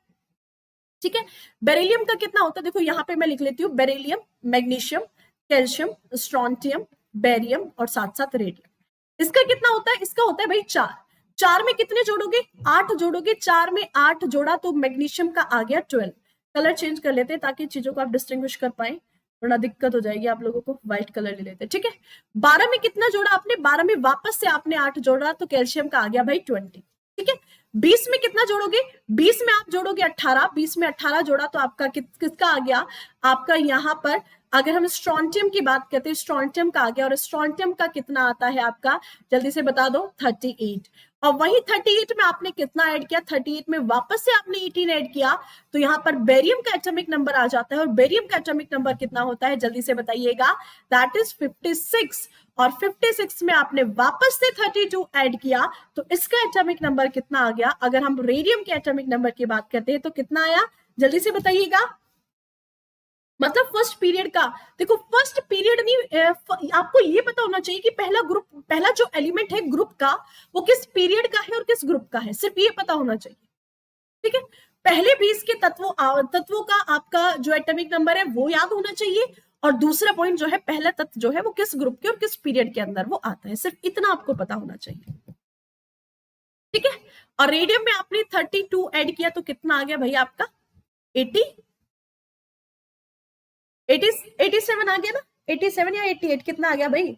ठीक है, बेरिलियम का कितना होता है? देखो यहाँ पे मैं लिख लेती हूँ, beryllium, magnesium, calcium, strontium, barium और साथ साथ रेडियम। इसका कितना होता है? इसका होता है भाई 4। 4 में कितने जोड़ोगे? 8 जोड़ोगे। 4 में 8 जोड़ा तो मैग्नीशियम का आ गया 12। कलर चेंज कर लेते हैं ताकि चीजों को आप डिस्टिंग्विश कर पाए, वरना दिक्कत हो जाएगी आप लोगों को। व्हाइट कलर ले लेते हैं। ठीक है, 12 में कितना जोड़ा आपने? 12 में वापस से आपने 8 जोड़ा तो कैल्शियम का आ गया भाई 20। ठीक है, 20 में कितना जोड़ोगे? 20 में आप जोड़ोगे 18। 20 में 18 जोड़ा तो आपका किसका आ गया? आपका यहाँ पर अगर हम स्ट्रोंटियम की बात करते हैं, स्ट्रोंटियम का आ गया। और स्ट्रोंटियम का कितना आता है आपका? जल्दी से बता दो, 38। और वही 38 में आपने कितना ऐड किया? 38 में वापस से आपने 18 ऐड किया, तो यहाँ पर बेरियम का एटॉमिक नंबर आ जाता है। और बेरियम का एटॉमिक नंबर कितना होता है? जल्दी से बताइएगा। That is 56। और 56 में आपने वापस से 32 ऐड किया, तो इसका एटॉमिक नंबर कितना आ गया? अगर हम रेडियम के एटॉमिक नंबर की बात करते हैं तो कितना आया? जल्दी से बताइएगा। मतलब फर्स्ट पीरियड का, देखो फर्स्ट पीरियड नहीं, आपको ये पता होना चाहिए कि पहला जो एलिमेंट है ग्रुप का वो किस पीरियड का है और किस ग्रुप का है, सिर्फ ये पता होना चाहिए, ठीक है। पहले 20 के तत्वों का आपका जो एटॉमिक नंबर है वो याद होना चाहिए, और दूसरा पॉइंट जो है पहला तत्व जो है वो किस ग्रुप के और किस पीरियड के अंदर वो आता है, सिर्फ इतना आपको पता होना चाहिए, ठीक है। और रेडियम में आपने 32 ऐड किया तो कितना आ गया भैया आपका 87 आ गया ना, 87 या 88 कितना आ गया भाई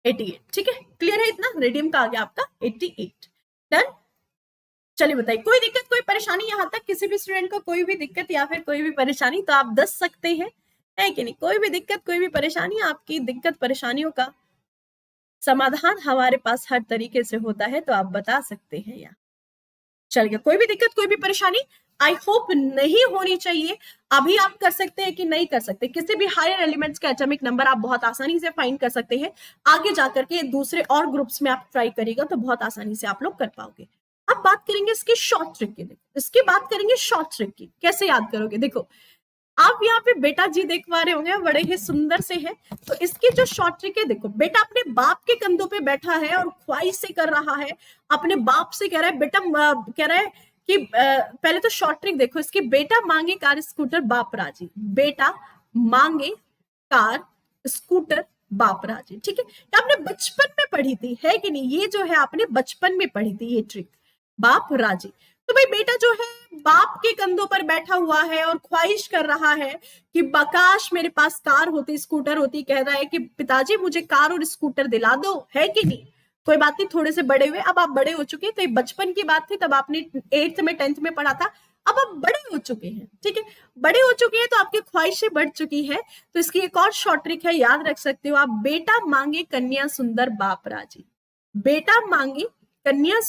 88, ठीक है। क्लियर है इतना, रेडियम का आ गया आपका 88। डन। चलिए बताइए कोई दिक्कत कोई परेशानी, यहाँ तक किसी भी स्टूडेंट को कोई भी दिक्कत या फिर कोई भी परेशानी तो आप दस सकते हैं, है कि नहीं। कोई भी दिक्कत कोई भी परेशानी, आपकी दिक्कत परेशानियों का समाधान हमारे पास हर तरीके से होता है, तो आप बता सकते हैं यहाँ। चल गया, कोई भी दिक्कत कोई भी परेशानी आई होप नहीं होनी चाहिए। अभी आप कर सकते हैं कि नहीं कर सकते, किसी भी हायर एलिमेंट्स का एटॉमिक नंबर आप बहुत आसानी से फाइंड कर सकते हैं, आगे जाकर के दूसरे और ग्रुप्स में आप ट्राई करिएगा तो बहुत आसानी से आप लोग कर पाओगे। अब बात करेंगे इसकी शॉर्ट ट्रिक की, इसकी बात करेंगे शॉर्ट ट्रिक की, कैसे याद करोगे। देखो आप यहाँ पे बेटा जी देख पा रहे होंगे, बड़े ही सुंदर से है, तो इसकी जो शॉर्ट ट्रिक है, देखो बेटा अपने बाप के कंधों पे बैठा है और ख्वाहिश से कर रहा है, अपने बाप से कह रहा है बेटा, कह रहा है कि पहले तो शॉर्ट ट्रिक देखो इसकी, बेटा मांगे कार स्कूटर बाप राजी, बेटा मांगे कार स्कूटर बाप राजी, ठीक है। आपने बचपन में पढ़ी थी, है कि नहीं, ये जो है आपने बचपन में पढ़ी थी ये ट्रिक, बाप राजी। तो भाई बेटा जो है बाप के कंधों पर बैठा हुआ है और ख्वाहिश कर रहा है कि बकाश मेरे पास कार होती स्कूटर होती, कह रहा है कि पिताजी मुझे कार और स्कूटर दिला दो, है कि नहीं। कोई बात नहीं, थोड़े से बड़े हुए, अब आप बड़े हो चुके हैं, तो ये बचपन की बात थी, तब आपने 8th में 10th में पढ़ा था, अब आप बड़े हो चुके हैं, ठीक है, बड़े हो चुके हैं तो आपकी ख्वाहिशें बढ़ चुकी है, तो इसकी एक और शॉर्ट ट्रिक है, याद रख सकते हो आप, बेटा मांगे कन्या सुंदर बाप राजी, बेटा मांगे कन्या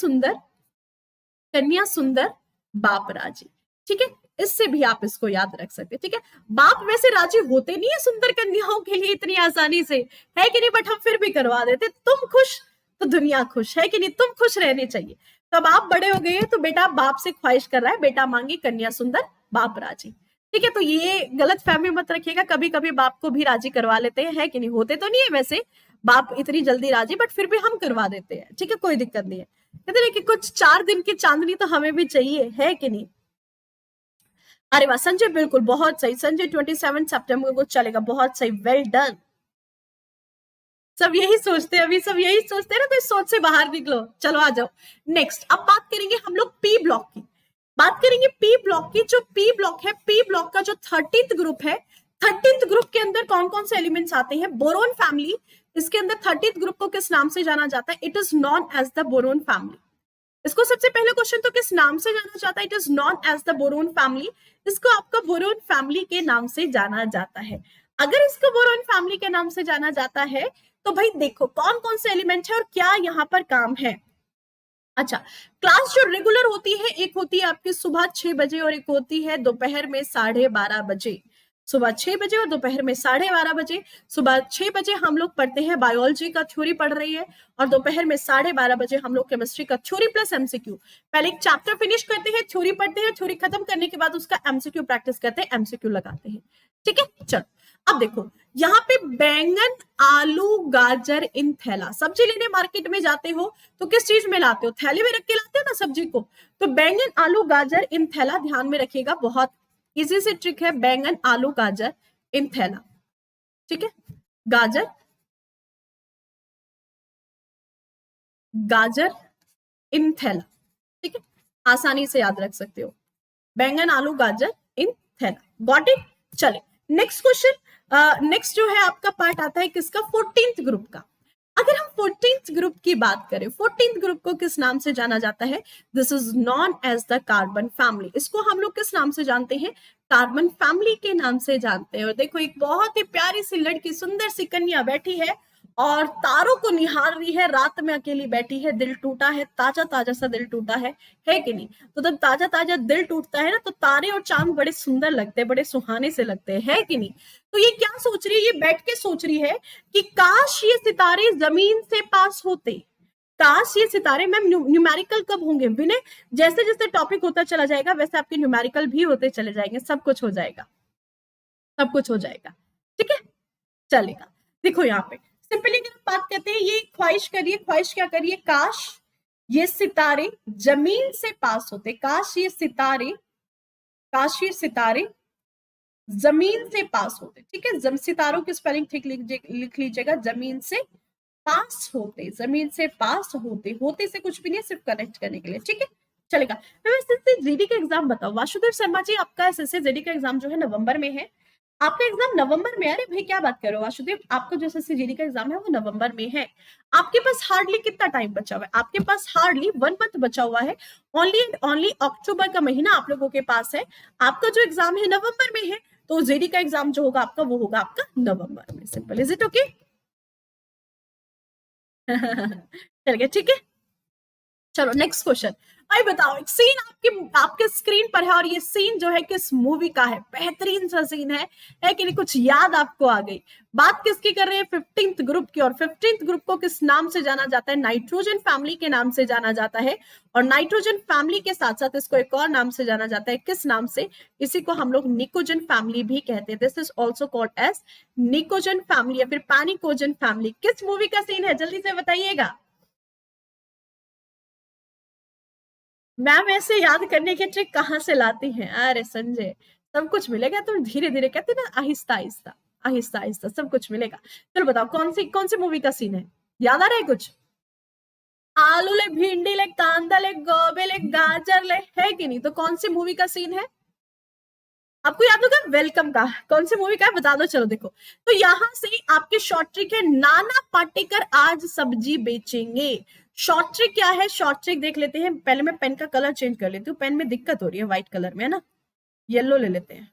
सुंदर बाप राजी, ठीक है। इससे भी आप इसको याद रख सकते, ठीक है। बाप वैसे राजी होते नहीं है सुंदर कन्याओं के लिए इतनी आसानी से, है कि नहीं, बट हम फिर भी करवा देते, तुम खुश तो दुनिया खुश, है कि नहीं, तुम खुश रहने चाहिए। तो अब आप बड़े हो गए हैं तो बेटा बाप से ख्वाहिश कर रहा है, बेटा मांगी कन्या सुंदर बाप राजी, ठीक है। तो ये गलत फहमी मत रखिएगा, कभी कभी बाप को भी राजी करवा लेते हैं, है कि नहीं, होते तो नहीं है वैसे बाप इतनी जल्दी राजी, बट फिर भी हम करवा देते हैं, ठीक है, कोई दिक्कत नहीं है। कहते हैं कि कुछ 4 दिन की चांदनी तो हमें भी चाहिए, है कि नहीं। अरे वाह संजय, बिल्कुल बहुत सही संजय, 27 सितंबर को चलेगा, बहुत सही, वेल डन। सब यही सोचते हैं, अभी सब यही सोचते हैं ना, तो इस सोच से बाहर निकलो, चलो आ जाओ नेक्स्ट। अब बात करेंगे हम लोग पी ब्लॉक की, बात करेंगे पी ब्लॉक की। जो पी ब्लॉक है, पी ब्लॉक का जो 13th ग्रुप है, 13th ग्रुप के अंदर कौन कौन से एलिमेंट्स आते हैं, बोरोन फैमिली, इसके अंदर 13th ग्रुप को किस नाम से जाना जाता है, it is known as the boron family. इसको सबसे पहले क्वेश्चन तो किस नाम से जाना जाता है, it is known as the boron family, इसको आपका बोरोन फैमिली के नाम से जाना जाता है। अगर इसको बोरोन फैमिली के नाम से जाना जाता है तो भाई देखो कौन कौन से एलिमेंट है और क्या यहाँ पर काम है। अच्छा, क्लास जो रेगुलर होती है, एक होती है आपकी सुबह 6 बजे और एक होती है दोपहर में 12:30 बजे, सुबह 6 बजे और दोपहर में 12:30 बजे। सुबह 6 बजे हम लोग पढ़ते हैं बायोलॉजी का थ्योरी पढ़ रही है, और दोपहर में 12:30 बजे हम लोग केमिस्ट्री का थ्योरी प्लस एमसीक्यू, पहले एक चैप्टर फिनिश करते हैं, थ्योरी पढ़ते हैं, थ्योरी खत्म करने के बाद उसका एमसीक्यू प्रैक्टिस करते हैं, एमसीक्यू लगाते हैं, ठीक है। चलो अब देखो यहाँ पे बैंगन आलू गाजर इन थैला, सब्जी लेने मार्केट में जाते हो तो किस चीज में लाते हो, थैले में रख के लाते हो ना सब्जी को, तो बैंगन आलू गाजर इन थैला, ध्यान में रखिएगा, बहुत इजी से ट्रिक है, बैंगन आलू गाजर इन थैला, ठीक है, गाजर इन थैला, ठीक है, आसानी से याद रख सकते हो, बैंगन आलू गाजर इन थैला, गॉट इट। चले नेक्स्ट क्वेश्चन, नेक्स्ट जो है आपका पार्ट आता है किसका, 14th ग्रुप का। अगर हम 14th ग्रुप की बात करें, 14th ग्रुप को किस नाम से जाना जाता है, this is known as the carbon family, इसको हम लोग किस नाम से जानते हैं, कार्बन फैमिली के नाम से जानते हैं। और देखो एक बहुत ही प्यारी सी लड़की, सुंदर सी कन्या बैठी है और तारों को निहार रही है, रात में अकेली बैठी है, दिल टूटा है, ताजा ताजा सा दिल टूटा है कि नहीं। तो जब ताजा ताजा दिल टूटता है ना, तो तारे और चांद बड़े सुंदर लगते हैं, बड़े सुहाने से लगते हैं, है कि नहीं। तो ये क्या सोच रही है, ये बैठ के सोच रही है कि काश ये सितारे जमीन से पास होते, काश ये सितारे, मैम न्यूमेरिकल कब होंगे विनय, जैसे जैसे टॉपिक होता चला जाएगा वैसे आपके न्यूमेरिकल भी होते चले जाएंगे, सब कुछ हो जाएगा, सब कुछ हो जाएगा, ठीक है, चलेगा। देखो यहाँ पे सिंपली अगर हम बात करते हैं, ये ख्वाहिश करिए, ख्वाहिश क्या करिए, काश ये सितारे जमीन से पास होते, काश ये सितारे जमीन से पास होते, ठीक है, सितारों की स्पेलिंग ठीक लिख लीजिएगा, जमीन से पास होते, जमीन से पास होते, होते से कुछ भी नहीं, सिर्फ कनेक्ट करने के लिए, ठीक है, चलेगा। मैं एसएससी जीडी का एग्जाम बताऊं, वासुदेव शर्मा जी, आपका एसएससी जीडी का एग्जाम जो है नवंबर में है, आपका एग्जाम नवंबर में, अरे भाई क्या बात करो वासुदेव, आपका जो एसएससी जीडी का एग्जाम है वो नवंबर में है, आपके पास हार्डली कितना टाइम बचा हुआ है, आपके पास हार्डली 1 मंथ बचा हुआ है, ओनली एंड ओनली अक्टूबर का महीना आप लोगों के पास है, आपका जो एग्जाम है नवंबर में है, तो जीडी का एग्जाम जो होगा आपका वो होगा आपका नवंबर में, सिंपल, इज इट ओके? चल गया, ठीक है, चलो नेक्स्ट क्वेश्चन। भाई बताओ, एक सीन आपके स्क्रीन पर है, और ये सीन जो है किस मूवी का है, बेहतरीन सा सीन है कि नहीं, कुछ याद आपको आ गई, बात किसकी कर रहे हैं, 15th ग्रुप की, और 15th ग्रुप को किस नाम से जाना जाता है, नाइट्रोजन फैमिली के नाम से जाना जाता है, और नाइट्रोजन फैमिली के साथ साथ इसको एक और नाम से जाना जाता है, किस नाम से, इसी को हम लोग निकोजन फैमिली भी कहते हैं, this is also called as pnicogen family या फिर पैनिकोजन फैमिली। किस मूवी का सीन है, जल्दी से बताइएगा। मैम ऐसे याद करने की ट्रिक कहाँ से लाती हैं, अरे संजय सब कुछ मिलेगा, तुम धीरे धीरे कहते ना, आहिस्ता आहिस्ता आहिस्ता आहिस्ता सब कुछ मिलेगा। चलो बताओ कौन सी मूवी का सीन है, याद आ रहा है कुछ? आलू ले, भिंडी ले, कांदा ले, गोभी ले, गाजर ले, है कि नहीं, तो कौन सी मूवी का सीन है आपको याद होगा, वेलकम का, कौन सी मूवी का है बता दो। चलो देखो, तो यहां से आपके शॉर्ट ट्रिक है, नाना पाटेकर आज सब्जी बेचेंगे। शॉर्ट ट्रिक क्या है, शॉर्ट ट्रिक देख लेते हैं, पहले मैं पेन का कलर चेंज कर लेती हूँ, पेन में दिक्कत हो रही है व्हाइट कलर में, है ना, येलो ले लेते हैं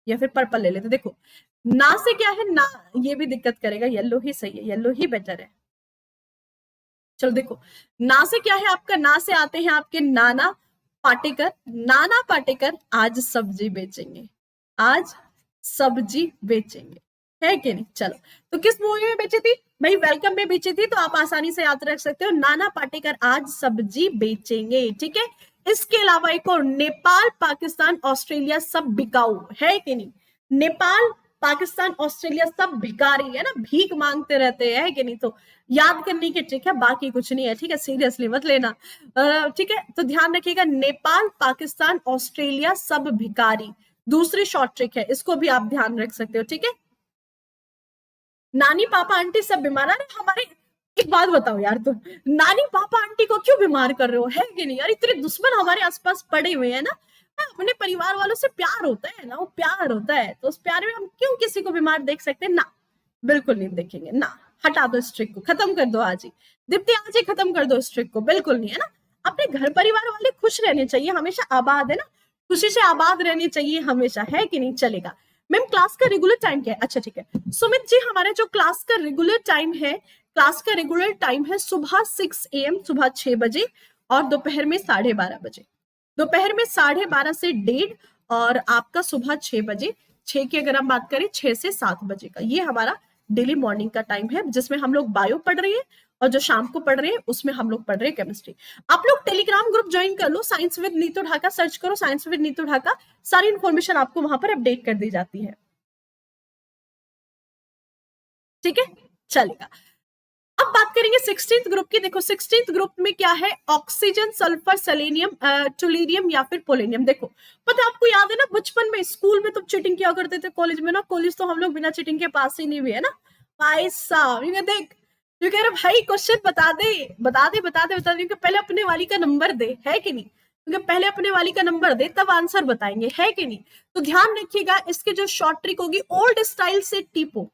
या फिर पर्पल ले लेते हैं। देखो ना से क्या है, ना ये भी दिक्कत करेगा, येलो ही सही है, येलो ही बेटर है। चलो देखो, ना से क्या है आपका, ना से आते हैं आपके नाना पाटेकर, नाना पाटेकर आज सब्जी बेचेंगे, आज सब्जी बेचेंगे, है कि नहीं। चलो तो किस मूवी में बेची थी भाई, वेलकम में बेची थी, तो आप आसानी से याद रख सकते हो, नाना पाटेकर आज सब्जी बेचेंगे, ठीक है। इसके अलावा एक और, नेपाल पाकिस्तान ऑस्ट्रेलिया सब बिकाऊ, है कि नहीं, नेपाल पाकिस्तान ऑस्ट्रेलिया सब भिखारी, है ना, भीख मांगते रहते हैं, है कि नहीं, तो याद करने की ट्रिक है, बाकी कुछ नहीं है, ठीक है, सीरियसली मत लेना, ठीक है, तो ध्यान रखिएगा, नेपाल पाकिस्तान ऑस्ट्रेलिया सब भिखारी, दूसरी शॉर्ट ट्रिक है, इसको भी आप ध्यान रख सकते हो, ठीक है। नानी पापा आंटी सब बीमार है हमारे, एक बात बताओ यार, तुम नानी पापा आंटी को क्यों बीमार कर रहे हो, है कि नहीं यार, इतने दुश्मन हमारे आसपास पड़े हुए हैं ना, अपने परिवार वालों से प्यार होता है ना, वो प्यार होता है, तो उस प्यार में हम क्यों किसी को बीमार देख सकते हैं ना, बिल्कुल नहीं देखेंगे ना, हटा दो इस ट्रिक को, खत्म कर दो आज ही, दीप्ति आज ही खत्म कर दो इस ट्रिक को, बिल्कुल नहीं, है ना। अपने घर परिवार वाले खुश रहने चाहिए हमेशा, आबाद, है ना, खुशी से आबाद रहनी चाहिए हमेशा, है कि नहीं, चलेगा। मैम क्लास का रेगुलर टाइम क्या है, अच्छा ठीक है सुमित जी, हमारे जो क्लास का रेगुलर टाइम है, क्लास का रेगुलर टाइम है सुबह 6 AM, सुबह 6 बजे, और दोपहर में 12:30 बजे, दोपहर में 12:30 से 1:30, और आपका सुबह 6 बजे, 6 की अगर हम बात करें 6 से 7 बजे का, ये हमारा डेली मॉर्निंग का टाइम है, जिसमें हम लोग बायो पढ़ रहे हैं, और जो शाम को पढ़ रहे हैं उसमें हम लोग पढ़ रहे हैं केमिस्ट्री। आप लोग टेलीग्राम ग्रुप ज्वाइन कर लो, science with Neetu Dhaka search करो, साइंस विद नीतू ढाका, सारी इंफॉर्मेशन आपको वहां पर अपडेट कर दी जाती है, ठीक है, चलेगा। अब बात करेंगे 16th ग्रुप की। देखो 16th ग्रुप में क्या है, ऑक्सीजन, सल्फर, सेलेनियम, टुलिरियम या फिर पोलेनियम। देखो पता आपको याद है ना, बचपन में स्कूल में तुम चीटिंग किया करते थे, कॉलेज में ना, कॉलेज तो हम लोग बिना चीटिंग के पास ही नहीं हुए, है ना भाई साहब, ये देख जो कह रहे भाई क्वेश्चन बता दे बता दे बता दे बता दे, पहले अपने वाली का नंबर दे, है कि नहीं, क्योंकि पहले अपने वाली का नंबर दे तब आंसर बताएंगे, है कि नहीं। तो ध्यान रखिएगा, इसके जो शॉर्ट ट्रिक होगी, ओल्ड स्टाइल से टिपो,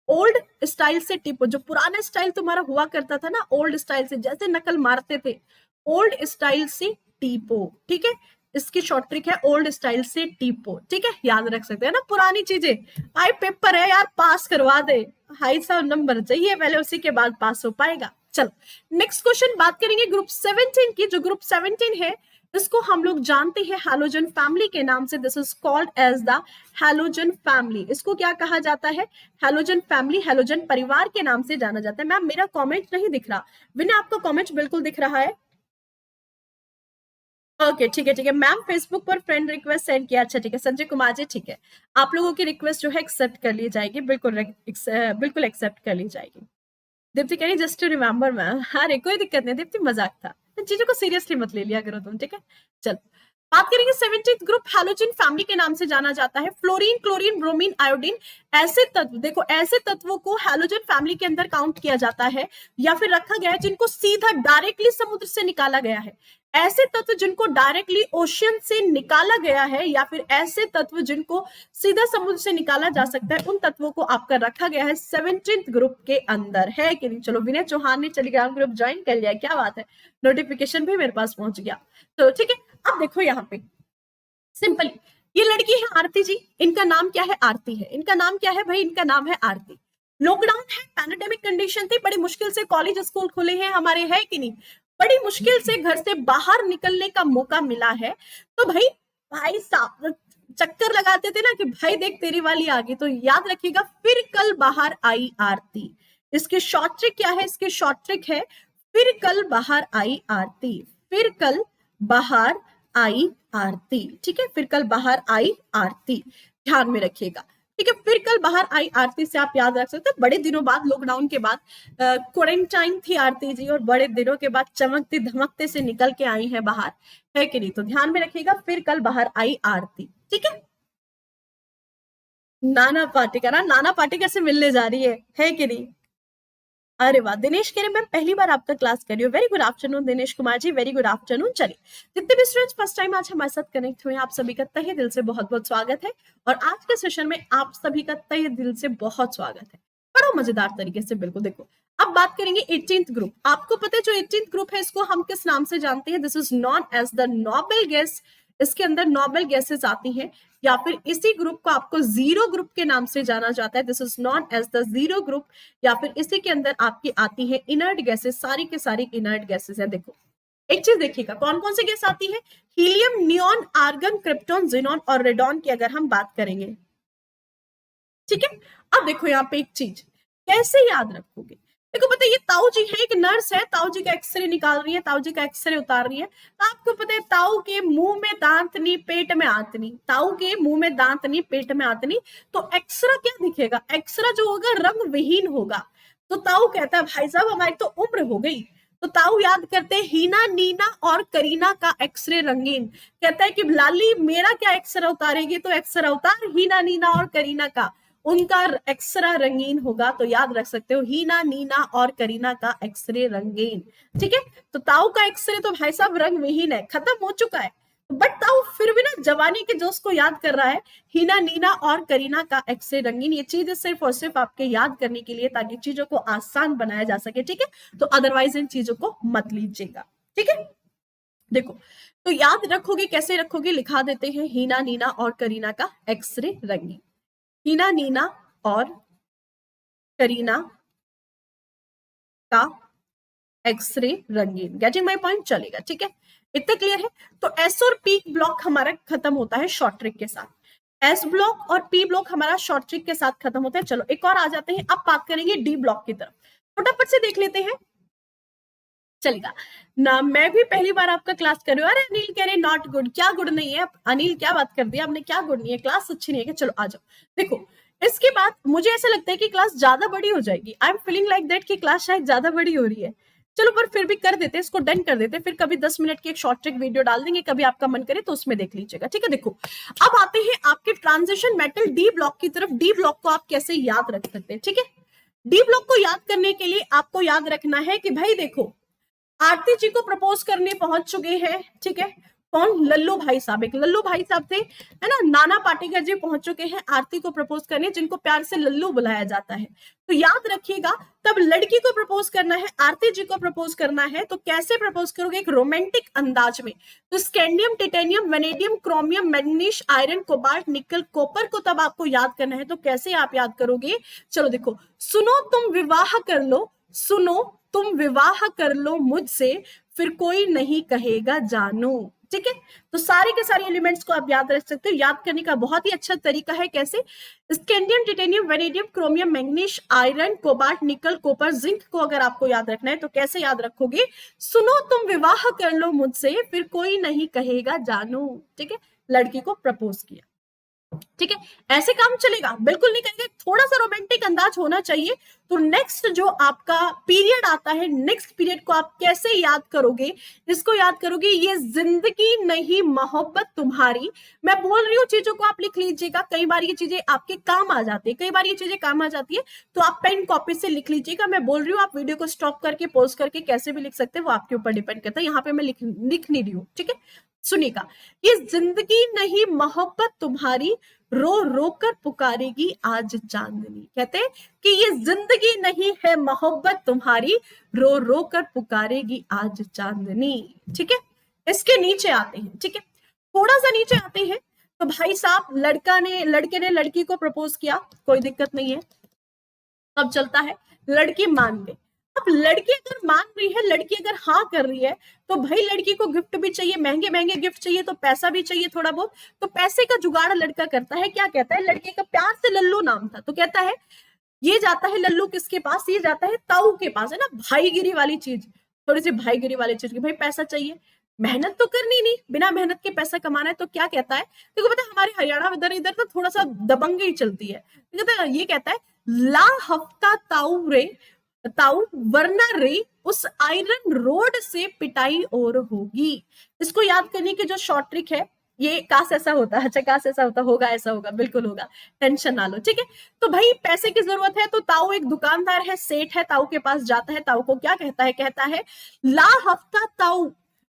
ओल्ड स्टाइल से टिपो, जो पुराना स्टाइल तुम्हारा हुआ करता था ना, ओल्ड स्टाइल से जैसे नकल मारते थे, ओल्ड स्टाइल से टिपो, ठीक है, इसकी शॉर्ट ट्रिक है ओल्ड स्टाइल से टिपो, ठीक है, याद रख सकते हैं ना पुरानी चीजें। भाई पेपर है यार, पास करवा दे, हाई सा नंबर चाहिए पहले, उसी के बाद पास हो पाएगा। चलो नेक्स्ट क्वेश्चन बात करेंगे ग्रुप 17 की। जो ग्रुप 17 है इसको हम लोग जानते हैं हैलोजन फैमिली के नाम से, this is called as the halogen family. इसको क्या कहा जाता है, हैलोजन फैमिली, हैलोजन परिवार के नाम से जाना जाता है। मैम मेरा कमेंट नहीं दिख रहा, विनय आपका कमेंट बिल्कुल दिख रहा है, ओके, ठीक है, ठीक है मैम, फेसबुक पर फ्रेंड रिक्वेस्ट सेंड किया, अच्छा ठीक है संजय कुमार जी, ठीक है, आप लोगों की रिक्वेस्ट जो है एक्सेप्ट कर ली जाएगी, बिल्कुल बिल्कुल एक्सेप्ट कर ली जाएगी। दीप्ति कह रही जस्ट टू रिमेम्बर मैम, अरे कोई दिक्कत नहीं दीप्ति, मजाक था, चीजों को सीरियसली मत ले लिया करो तुम, ठीक है। चल बात करेंगे 17th ग्रुप, हैलोजन फैमिली के नाम से जाना जाता है। फ्लोरीन, क्लोरीन, ब्रोमीन, आयोडीन, ऐसे तत्व, देखो ऐसे तत्वों को हैलोजन फैमिली के अंदर काउंट किया जाता है या फिर रखा गया है जिनको सीधा डायरेक्टली समुद्र से निकाला गया है। ऐसे तत्व जिनको डायरेक्टली ओशियन से निकाला गया है या फिर ऐसे तत्व जिनको सीधा समुद्र से निकाला जा सकता है, उन तत्वों को आपका रखा गया है 17th ग्रुप के अंदर, है कि नहीं। चलो विनय चौहान ने टेलीग्राम ग्रुप ज्वाइन कर लिया, क्या बात है, नोटिफिकेशन भी मेरे पास पहुंच गया। तो ठीक है, अब देखो यहाँ पे सिंपली, ये लड़की है आरती जी, इनका नाम क्या है, आरती है, इनका नाम क्या है भाई, इनका नाम है आरती। लॉकडाउन है, पैंडेमिक कंडीशन थी, बड़ी मुश्किल से कॉलेज स्कूल खुले हैं हमारे, है कि नहीं, बड़ी मुश्किल से घर से बाहर निकलने का मौका मिला है। तो भाई साहब चक्कर लगाते थे ना कि भाई देख तेरी वाली आ गई, तो याद रखिएगा फिर कल बाहर आई आरती। इसके शॉर्ट ट्रिक क्या है, इसके शॉर्ट ट्रिक है फिर कल बाहर आई आरती, फिर कल बाहर आई आरती, ठीक है, फिर कल बाहर आई आरती, ध्यान में रखिएगा, ठीक है। फिर कल बाहर आई आरती से आप याद रख सकते हैं, बड़े दिनों बाद, लॉकडाउन के बाद क्वारंटाइन थी आरती जी, और बड़े दिनों के बाद चमकते धमकते से निकल के आई है बाहर, है कि नहीं। तो ध्यान में रखिएगा फिर कल बाहर आई आरती, ठीक है। नाना पाटेकर, नाना पाटेकर से मिलने जा रही है कि नहीं। अरे वाह, दिनेश कह रहे मैं पहली बार आपका क्लास कर रही हूँ, very good afternoon Dinesh Kumar ji, very good afternoon. चलिए जितने भी स्टूडेंट्स फर्स्ट टाइम आज हमारे साथ कनेक्ट हुए हैं, आप सभी का तहे दिल से बहुत बहुत स्वागत है, और आज के सेशन में आप सभी का तहे दिल से बहुत स्वागत है, बड़ा मजेदार तरीके से। बिल्कुल देखो, अब बात करेंगे 18th ग्रुप। आपको पता है जो 18th ग्रुप है इसको हम किस नाम से जानते हैं, this is known as the noble gas, इसके अंदर नोबेल गैसेस आती हैं, या फिर इसी ग्रुप को आपको जीरो ग्रुप के नाम से जाना जाता है, this is known as the zero group, या फिर इसी के अंदर आपकी आती है इनर्ट गैसेस, सारी के सारी इनर्ट गैसेस है। देखो एक चीज देखिएगा, कौन कौन सी गैस आती है, helium, neon, argon, krypton, xenon और रेडॉन की अगर हम बात करेंगे, ठीक है। अब देखो यहाँ पे एक चीज कैसे याद रखोगे, देखो पता है ये ताऊ जी है, एक नर्स है, ताऊ जी का एक्सरे निकाल रही है, ताऊ जी का एक्सरे उतार रही है, तो आपको पता है ताऊ के मुंह में दांत नहीं, पेट में आंत नहीं, ताऊ के मुंह में दांत नहीं, पेट में आंत नहीं, तो एक्सरा क्या दिखेगा, एक्सरा जो होगा रंग विहीन होगा। तो ताऊ कहता है भाई साहब हमारी तो उम्र हो गई, तो ताऊ याद करते हैं हीना, नीना और करीना का एक्सरे रंगीन, कहता है कि लाली मेरा क्या एक्सरा उतारेगी, तो एक्सरा उतार हीना, नीना और करीना का, उनका एक्सरा रंगीन होगा। तो याद रख सकते हो हीना, नीना और करीना का एक्सरे रंगीन, ठीक है। तो ताऊ का एक्सरे तो भाई साहब रंग विहीन है, खत्म हो चुका है, बट ताऊ फिर भी ना जवानी के जोश को याद कर रहा है, हीना, नीना और करीना का एक्सरे रंगीन। ये चीज सिर्फ और सिर्फ आपके याद करने के लिए, ताकि चीजों को आसान बनाया जा सके, ठीक है। तो अदरवाइज इन चीजों को मत लीजिएगा, ठीक है। देखो तो याद रखोगे, कैसे रखोगे, लिखा देते हैं हीना, नीना और करीना का एक्सरे रंगीन, हीना, नीना और करीना का एक्सरे रंगीन, गेटिंग माय पॉइंट, चलेगा, ठीक है, इतना क्लियर है। तो एस और पी ब्लॉक हमारा खत्म होता है शॉर्ट ट्रिक के साथ, एस ब्लॉक और पी ब्लॉक हमारा शॉर्ट ट्रिक के साथ खत्म होता है। चलो एक और आ जाते हैं, अब बात करेंगे डी ब्लॉक की तरफ, फटाफट से देख लेते हैं, चलेगा ना। मैं भी पहली बार आपका क्लास कर रही हूँ, अरे अनिल कह रहे नॉट गुड, क्या गुड नहीं है अनिल, क्या बात कर दी आपने, क्या गुड नहीं है, क्लास अच्छी नहीं है, चलो आ जाओ। देखो इसके बाद मुझे ऐसा लगता है कि क्लास ज्यादा बड़ी हो जाएगी, I am feeling like that कि क्लास शायद ज्यादा बड़ी हो रही है, चलो पर फिर भी कर देते, इसको डन कर देते, फिर कभी 10 मिनट की एक शॉर्ट ट्रिक वीडियो डाल देंगे, कभी आपका मन करे तो उसमें देख लीजिएगा, ठीक है। देखो अब आते हैं आपके ट्रांजिशन मेटल डी ब्लॉक की तरफ। डी ब्लॉक को आप कैसे याद रख सकते हैं, ठीक है। डी ब्लॉक को याद करने के लिए आपको याद रखना है कि भाई देखो आरती जी को प्रपोज करने पहुंच चुके हैं, ठीक है, कौन, लल्लू भाई साहब, एक लल्लू भाई साहब थे, है ना, नाना पाटेकर जी पहुंच चुके हैं आरती को प्रपोज करने, जिनको प्यार से लल्लू बुलाया जाता है। तो याद रखिएगा तब लड़की को प्रपोज करना है, आरती जी को प्रपोज करना है, तो कैसे प्रपोज करोगे, एक रोमांटिक अंदाज में। तो scandium, titanium, vanadium, chromium, manganese, iron, cobalt, nickel, copper को तब आपको याद करना है, तो कैसे आप याद करोगे, चलो देखो, सुनो तुम विवाह कर लो, सुनो तुम विवाह कर लो मुझसे, फिर कोई नहीं कहेगा जानू, ठीक है। तो सारे के सारे एलिमेंट्स को आप याद रख सकते हो। याद करने का बहुत ही अच्छा तरीका है, कैसे? Scandium, titanium, vanadium, chromium, manganese, iron, cobalt, nickel, copper, zinc को अगर आपको याद रखना है तो कैसे याद रखोगे? सुनो तुम विवाह कर लो मुझसे, फिर कोई नहीं कहेगा जानू। ठीक है, लड़की को प्रपोज किया, ठीक है, ऐसे काम चलेगा? बिल्कुल नहीं करेंगे, थोड़ा सा रोमांटिक अंदाज होना चाहिए। तो नेक्स्ट जो आपका पीरियड आता है, नेक्स्ट पीरियड को आप कैसे याद करोगे? इसको याद करोगे, ये जिंदगी नहीं मोहब्बत तुम्हारी। मैं बोल रही हूँ, चीजों को आप लिख लीजिएगा, कई बार ये चीजें आपके काम आ जाती है, कई बार ये चीजें काम आ जाती है, तो आप पेन कॉपी से लिख लीजिएगा। मैं बोल रही हूँ, आप वीडियो को स्टॉप करके पॉज करके कैसे भी लिख सकते हैं, वो आपके ऊपर डिपेंड करता है। यहाँ पे मैं लिख नहीं रही हूँ, ठीक है। सुनिएगा, ये जिंदगी नहीं मोहब्बत तुम्हारी, रो रो कर पुकारेगी आज चांदनी। कहते हैं कि ये जिंदगी नहीं है मोहब्बत तुम्हारी, रो रो कर पुकारेगी आज चांदनी। ठीक है, इसके नीचे आते हैं, ठीक है, थोड़ा सा नीचे आते हैं। तो भाई साहब, लड़के ने लड़की को प्रपोज किया, कोई दिक्कत नहीं है, तब चलता है, लड़की मान गई। अब लड़की अगर मान रही है, लड़की अगर हाँ कर रही है, तो भाई लड़की को गिफ्ट भी चाहिए, महंगे महंगे गिफ्ट चाहिए, तो पैसा भी चाहिए थोड़ा बहुत। तो पैसे का जुगाड़ लड़का करता है। क्या कहता है? लड़के का प्यार से लल्लू नाम था, तो कहता है, ये जाता है लल्लू किसके पास? ये जाता है ताऊ के पास, है ना, भाईगिरी वाली चीज, थोड़ी सी भाईगिरी वाली चीज की, भाई पैसा चाहिए, मेहनत तो करनी नहीं, बिना मेहनत के पैसा कमाना है। तो क्या कहता है? देखो पता है, हमारे हरियाणा इधर तो थोड़ा सा दबंग ही चलती है। ये कहता है, ला हफ्ता ताऊ वरना रे उस आयरन रोड से पिटाई और होगी। इसको याद करने की जो शॉर्ट ट्रिक है, ये काश ऐसा होता है, अच्छा काश ऐसा होता, होगा, ऐसा होगा, बिल्कुल होगा, टेंशन ना लो, ठीक है। तो भाई पैसे की जरूरत है, तो ताऊ एक दुकानदार है, सेठ है, ताऊ के पास जाता है। ताऊ को क्या कहता है? कहता है, ला हफ्ता ताऊ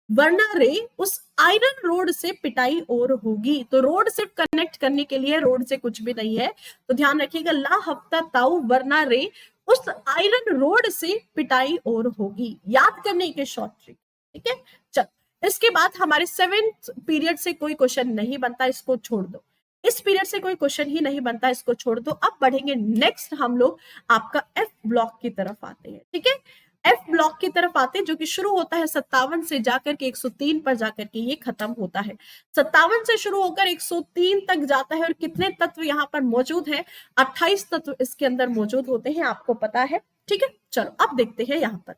वरना रे उस आयरन रोड से पिटाई और होगी। तो रोड सिर्फ कनेक्ट करने के लिए, रोड से कुछ भी नहीं है, तो ध्यान रखिएगा, ला हफ्ता ताऊ वरना रे उस आयरन रोड से पिटाई और होगी। याद करने के शॉर्ट ट्रिक, ठीक है। चल, इसके बाद हमारे 7th पीरियड से कोई क्वेश्चन नहीं बनता, इसको छोड़ दो। इस पीरियड से कोई क्वेश्चन ही नहीं बनता, इसको छोड़ दो। अब बढ़ेंगे नेक्स्ट, हम लोग आपका एफ ब्लॉक की तरफ आते हैं, ठीक है। एफ ब्लॉक की तरफ आते हैं, जो कि शुरू होता है 57 से जाकर के 103 पर जाकर के ये खत्म होता है। 57 से शुरू होकर 103 तक जाता है। और कितने तत्व यहाँ पर मौजूद है? 28 तत्व इसके अंदर मौजूद होते हैं, आपको पता है, ठीक है। चलो अब देखते हैं, यहाँ पर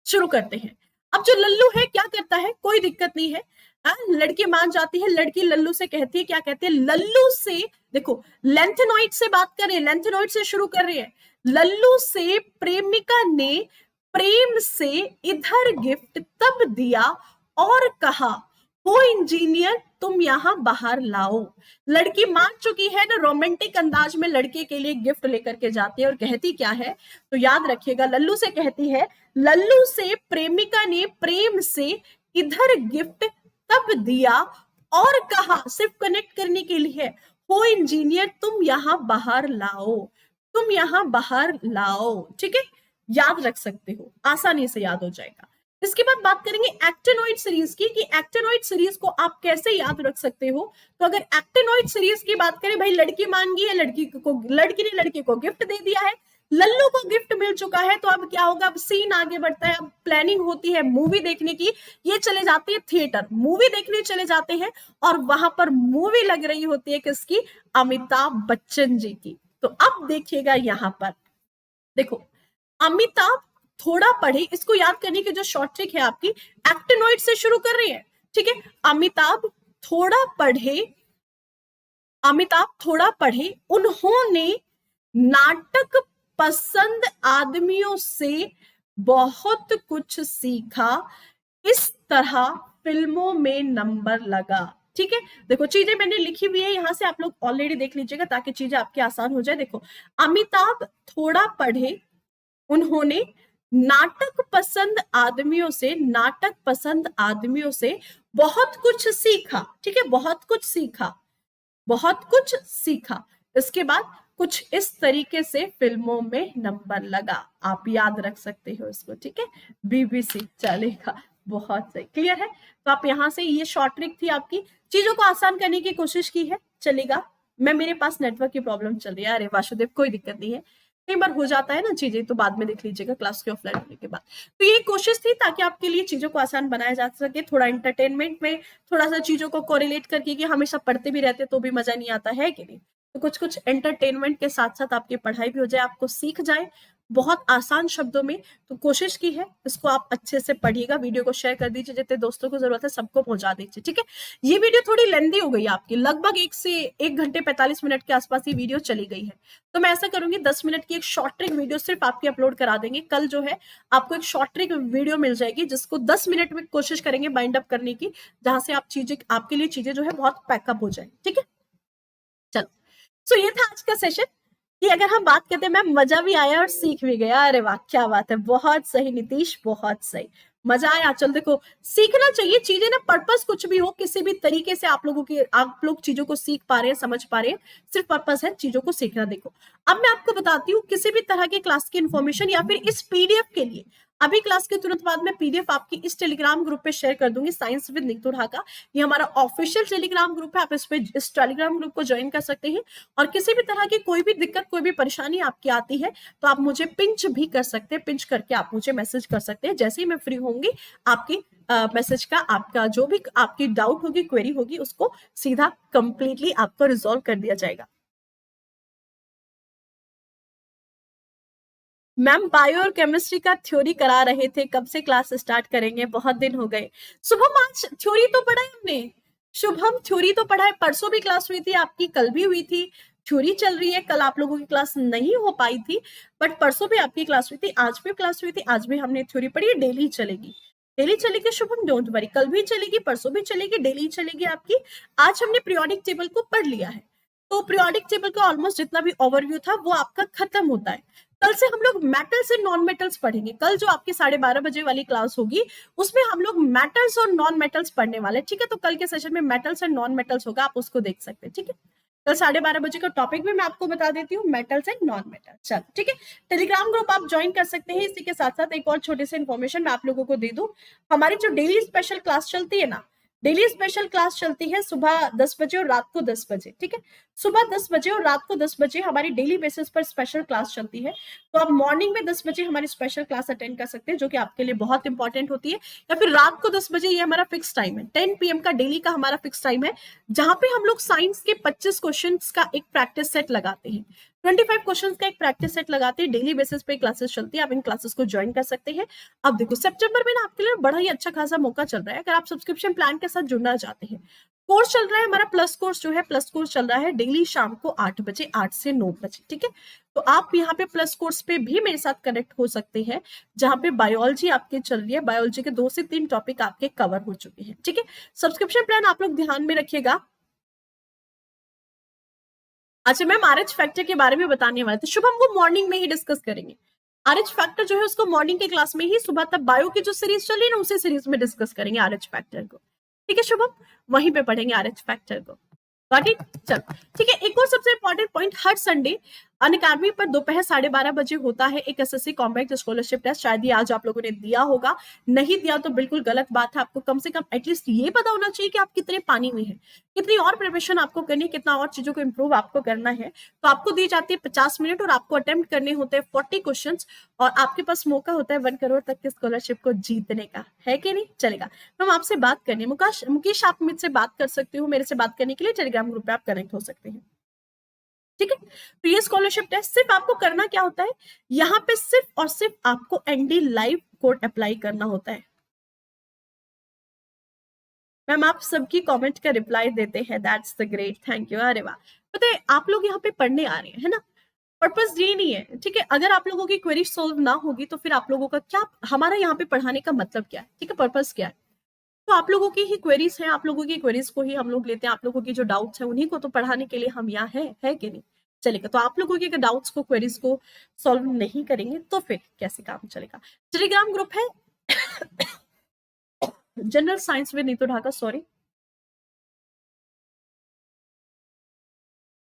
शुरू करते हैं। अब जो लल्लू है क्या करता है? कोई दिक्कत नहीं है, लड़की मान जाती है। लड़की लल्लू से कहती है, क्या कहती है? लल्लू से, देखो लेंथेनॉइड से बात कर रहे हैं, लेंथेनॉइड से शुरू कर रहे हैं। लल्लू से प्रेमिका ने प्रेम से इधर गिफ्ट तब दिया और कहा, हो इंजीनियर तुम यहाँ बाहर लाओ। लड़की मान चुकी है ना, रोमांटिक अंदाज में लड़के के लिए गिफ्ट लेकर के जाती है। और कहती क्या है? तो याद रखिएगा, लल्लू से कहती है, लल्लू से प्रेमिका ने प्रेम से इधर गिफ्ट तब दिया और कहा, सिर्फ कनेक्ट करने के लिए, हो इंजीनियर तुम यहाँ बाहर लाओ, तुम यहाँ बाहर लाओ, ठीक है। याद रख सकते हो, आसानी से याद हो जाएगा। इसके बाद बात करेंगे एक्टिनॉइड सीरीज की, कि एक्टिनॉइड सीरीज को आप कैसे याद रख सकते हो। तो अगर एक्टिनॉइड सीरीज की बात करें, भाई लड़की मान गई है, लड़की ने लड़के को गिफ्ट दे दिया है, लल्लू को गिफ्ट मिल चुका है, तो अब क्या होगा? अब सीन आगे बढ़ता है, अब प्लानिंग होती है मूवी देखने की। ये चले जाते हैं थिएटर, मूवी देखने चले जाते हैं, और वहां पर मूवी लग रही होती है किसकी? अमिताभ बच्चन जी की। तो अब देखिएगा यहाँ पर, देखो अमिताभ थोड़ा पढ़े, इसको याद करने की जो शॉर्ट ट्रिक है आपकी, एक्टिनॉइड से शुरू कर रही है, ठीक है। अमिताभ थोड़ा पढ़े, उन्होंने नाटक पसंद आदमियों से बहुत कुछ सीखा, इस तरह फिल्मों में नंबर लगा, ठीक है। देखो चीजें मैंने लिखी हुई है, यहां से आप लोग ऑलरेडी देख लीजिएगा ताकि चीजें आपकी आसान हो जाए। देखो, अमिताभ थोड़ा पढ़े, उन्होंने नाटक पसंद आदमियों से बहुत कुछ सीखा, ठीक है, बहुत कुछ सीखा। इसके बाद कुछ इस तरीके से फिल्मों में नंबर लगा, आप याद रख सकते हो इसको, ठीक है। BBC चलेगा, बहुत सही, क्लियर है। तो आप यहां से, ये शॉर्ट ट्रिक थी आपकी, चीजों को आसान करने की कोशिश की है, चलेगा। मेरे पास नेटवर्क की प्रॉब्लम चल रही है, अरे वासुदेव कोई दिक्कत नहीं है, कई बार हो जाता है ना चीजें, तो बाद में देख लीजिएगा क्लास के ऑफलाइन होने के बाद। तो ये कोशिश थी ताकि आपके लिए चीजों को आसान बनाया जा सके, थोड़ा एंटरटेनमेंट में, थोड़ा सा चीजों को कोरिलेट करके, कि हमेशा पढ़ते भी रहते तो भी मजा नहीं आता है कि नहीं। तो कुछ कुछ एंटरटेनमेंट के साथ साथ आपकी पढ़ाई भी हो जाए, आपको सीख जाए बहुत आसान शब्दों में। तो कोशिश की है, इसको आप अच्छे से पढ़िएगा, वीडियो को शेयर कर दीजिए, जितने दोस्तों को जरूरत है सबको पहुंचा दीजिए, ठीक है। ये वीडियो थोड़ी लेंदी हो गई आपकी, लगभग 1 घंटे 45 मिनट के आसपास ये वीडियो चली गई है। तो मैं ऐसा करूंगी 10 मिनट की एक शॉर्ट ट्रिक वीडियो सिर्फ आपकी अपलोड करा देंगे। कल जो है आपको एक शॉर्ट ट्रिक वीडियो मिल जाएगी, जिसको 10 मिनट में कोशिश करेंगे बाइंड अप करने की, जहां से आप चीजें, आपके लिए चीजें जो है बहुत पैकअप हो जाए, ठीक है। चलो, सो ये था आज का सेशन, कि अगर हम बात करते हैं, मैम मजा भी आया और सीख भी गया। अरे वाह, क्या बात है, बहुत सही नीतीश, बहुत सही, मजा आया। चल देखो, सीखना चाहिए चीजें ना, पर्पस कुछ भी हो, किसी भी तरीके से आप लोग चीजों को सीख पा रहे हैं, समझ पा रहे हैं, सिर्फ पर्पस है चीजों को सीखना। देखो, अब मैं आपको बताती हूँ, किसी भी तरह के क्लास की इन्फॉर्मेशन या फिर इस पीडीएफ के लिए, अभी क्लास के तुरंत बाद में पीडीएफ आपकी इस टेलीग्राम ग्रुप पे शेयर कर दूंगी, साइंस विद नीतू ढाका। ये हमारा ऑफिशियल टेलीग्राम ग्रुप है, आप इस टेलीग्राम ग्रुप को ज्वाइन कर सकते हैं। और किसी भी तरह की कोई भी दिक्कत, कोई भी परेशानी आपकी आती है, तो आप मुझे पिंच भी कर सकते हैं, पिंच करके आप मुझे मैसेज कर सकते हैं। जैसे ही मैं फ्री होंगी, आपकी मैसेज का, आपका जो भी आपकी डाउट होगी, क्वेरी होगी, उसको सीधा कंप्लीटली आपको रिजॉल्व कर दिया जाएगा। मैम बायो और केमिस्ट्री का थ्योरी करा रहे थे, कब से क्लास स्टार्ट करेंगे, बहुत दिन हो गए। शुभम, आज थ्योरी तो पढ़ा है हमने, शुभम थ्योरी तो पढ़ा है, परसों भी क्लास हुई थी आपकी, कल भी हुई थी, थ्योरी चल रही है। कल आप लोगों की क्लास नहीं हो पाई थी, बट परसों भी आपकी क्लास हुई थी, आज भी क्लास हुई थी, आज भी हमने थ्योरी पढ़ी है, डेली चलेगी, डेली चलेगी शुभम, डोंट वरी, कल भी चलेगी, परसों भी चलेगी, डेली चलेगी आपकी। आज हमने पीरियोडिक टेबल को पढ़ लिया है, तो पीरियोडिक टेबल का ऑलमोस्ट जितना भी ओवरव्यू था वो आपका खत्म होता है। कल से हम लोग मेटल्स एंड नॉन मेटल्स पढ़ेंगे। कल जो आपकी 12:30 बजे वाली क्लास होगी, उसमें हम लोग मेटल्स और नॉन मेटल्स पढ़ने वाले, ठीक है। तो कल के सेशन में मेटल्स एंड नॉन मेटल्स होगा, आप उसको देख सकते हैं, ठीक है। कल 12:30 बजे का टॉपिक भी मैं आपको बता देती हूँ, मेटल्स एंड नॉन मेटल्स। चलो ठीक है, टेलीग्राम ग्रुप आप ज्वाइन कर सकते हैं। इसी के साथ साथ एक और छोटी सी इन्फॉर्मेशन मैं आप लोगों को दे दूं, हमारी जो डेली स्पेशल क्लास चलती है ना, डेली स्पेशल क्लास चलती है सुबह 10 बजे और रात को 10 बजे, ठीक है। सुबह 10 बजे और रात को 10 बजे हमारी डेली बेसिस पर स्पेशल क्लास चलती है। तो आप मॉर्निंग में 10 बजे हमारी स्पेशल क्लास अटेंड कर सकते हैं, जो कि आपके लिए बहुत इंपॉर्टेंट होती है। या फिर रात को 10 बजे, ये हमारा फिक्स टाइम है, 10 PM का डेली का हमारा फिक्स टाइम है, जहां पे हम लोग साइंस के 25 क्वेश्चन का एक प्रैक्टिस सेट लगाते हैं, 25 क्वेश्चन का एक प्रैक्टिस सेट लगाते हैं। डेली बेसिस पे क्लासेस चलती है, आप इन क्लासेस को ज्वाइन कर सकते हैं। अब देखो, सितंबर में ना आपके लिए बड़ा ही अच्छा खासा मौका चल रहा है, अगर आप सब्सक्रिप्शन प्लान के साथ जुड़ना चाहते हैं। कोर्स चल रहा है हमारा, प्लस कोर्स जो है, प्लस कोर्स चल रहा है डेली शाम को 8 बजे, 8 से 9 बजे, ठीक है। तो आप यहाँ पे प्लस कोर्स पे भी मेरे साथ कनेक्ट हो सकते हैं, जहां पे बायोलॉजी आपके चल रही है, बायोलॉजी के 2 से 3 टॉपिक आपके कवर हो चुके हैं, ठीक है। सब्सक्रिप्शन प्लान आप लोग ध्यान में रखिएगा। अच्छा मैम, आरएच फैक्टर के बारे में बताने वाले थे शुभम, वो मॉर्निंग में ही डिस्कस करेंगे। आरएच फैक्टर जो है उसको मॉर्निंग के क्लास में ही, सुबह तक बायो की जो सीरीज चल रही है ना, उसी सीरीज में डिस्कस करेंगे आरएच फैक्टर को, ठीक है शुभम, वहीं पे पढ़ेंगे आरएच फैक्टर को। चलो ठीक है। एक और सबसे इंपॉर्टेंट पॉइंट, हर संडे अनअकैडमी पर दोपहर 12:30 बजे होता है एक एसएससी कॉम्बैक्ट स्कॉलरशिप टेस्ट। शायद ये आज आप लोगों ने दिया होगा, नहीं दिया तो बिल्कुल गलत बात है। आपको कम से कम एटलीस्ट ये पता होना चाहिए कि आप कितने पानी में हैं, कितनी और प्रिपरेशन आपको करनी है, कितना और चीजों को इंप्रूव आपको करना है। तो आपको दी जाती है 50 मिनट और आपको अटेम्प्ट करने होते हैं 40 क्वेश्चन, और आपके पास मौका होता है 1 करोड़ तक की स्कॉलरशिप को जीतने का, है कि नहीं। चलेगा, हम आपसे बात करने, मुकेश आप मुझसे बात कर सकते हो, मेरे से बात करने के लिए टेलीग्राम ग्रुप पे आप कनेक्ट हो सकते हैं, ठीक है। तो ये स्कॉलरशिप टेस्ट सिर्फ आपको करना क्या होता है, यहाँ पे सिर्फ और सिर्फ आपको एनडी लाइव कोड अप्लाई करना होता है। मैम आप सबकी कमेंट का रिप्लाई देते हैं, that's the great, thank you. अरे वाह, पता है आप लोग यहाँ पे पढ़ने आ रहे हैं, है ना, पर्पस ये नहीं है, ठीक है। अगर आप लोगों की क्वेरी सोल्व ना होगी तो फिर आप लोगों का क्या, हमारा यहाँ पे पढ़ाने का मतलब क्या है, ठीक है, पर्पस क्या है। तो आप लोगों की ही क्वेरीज हैं, आप लोगों की क्वेरीज को ही हम लोग लेते हैं, आप लोगों की जो डाउट्स हैं उन्हीं को तो पढ़ाने के लिए हम यहाँ है कि नहीं। चलेगा, तो आप लोगों के डाउट्स को, क्वेरीज को सॉल्व नहीं करेंगे तो फिर कैसे काम चलेगा। टेलीग्राम ग्रुप है general science with Neetu Dhaka, sorry,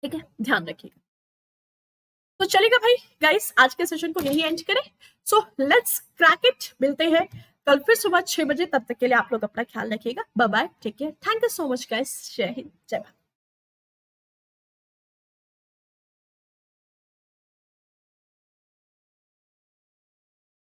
ठीक है, ध्यान रखिएगा। तो चलेगा भाई गाइस, आज के सेशन को यही एंड करें। सो लेट्स क्रैक इट, मिलते हैं कल फिर सुबह 6 बजे, तब तक के लिए आप लोग अपना ख्याल रखिएगा, bye bye, take care, thank you so much guys, जय हिंद, जय भारत।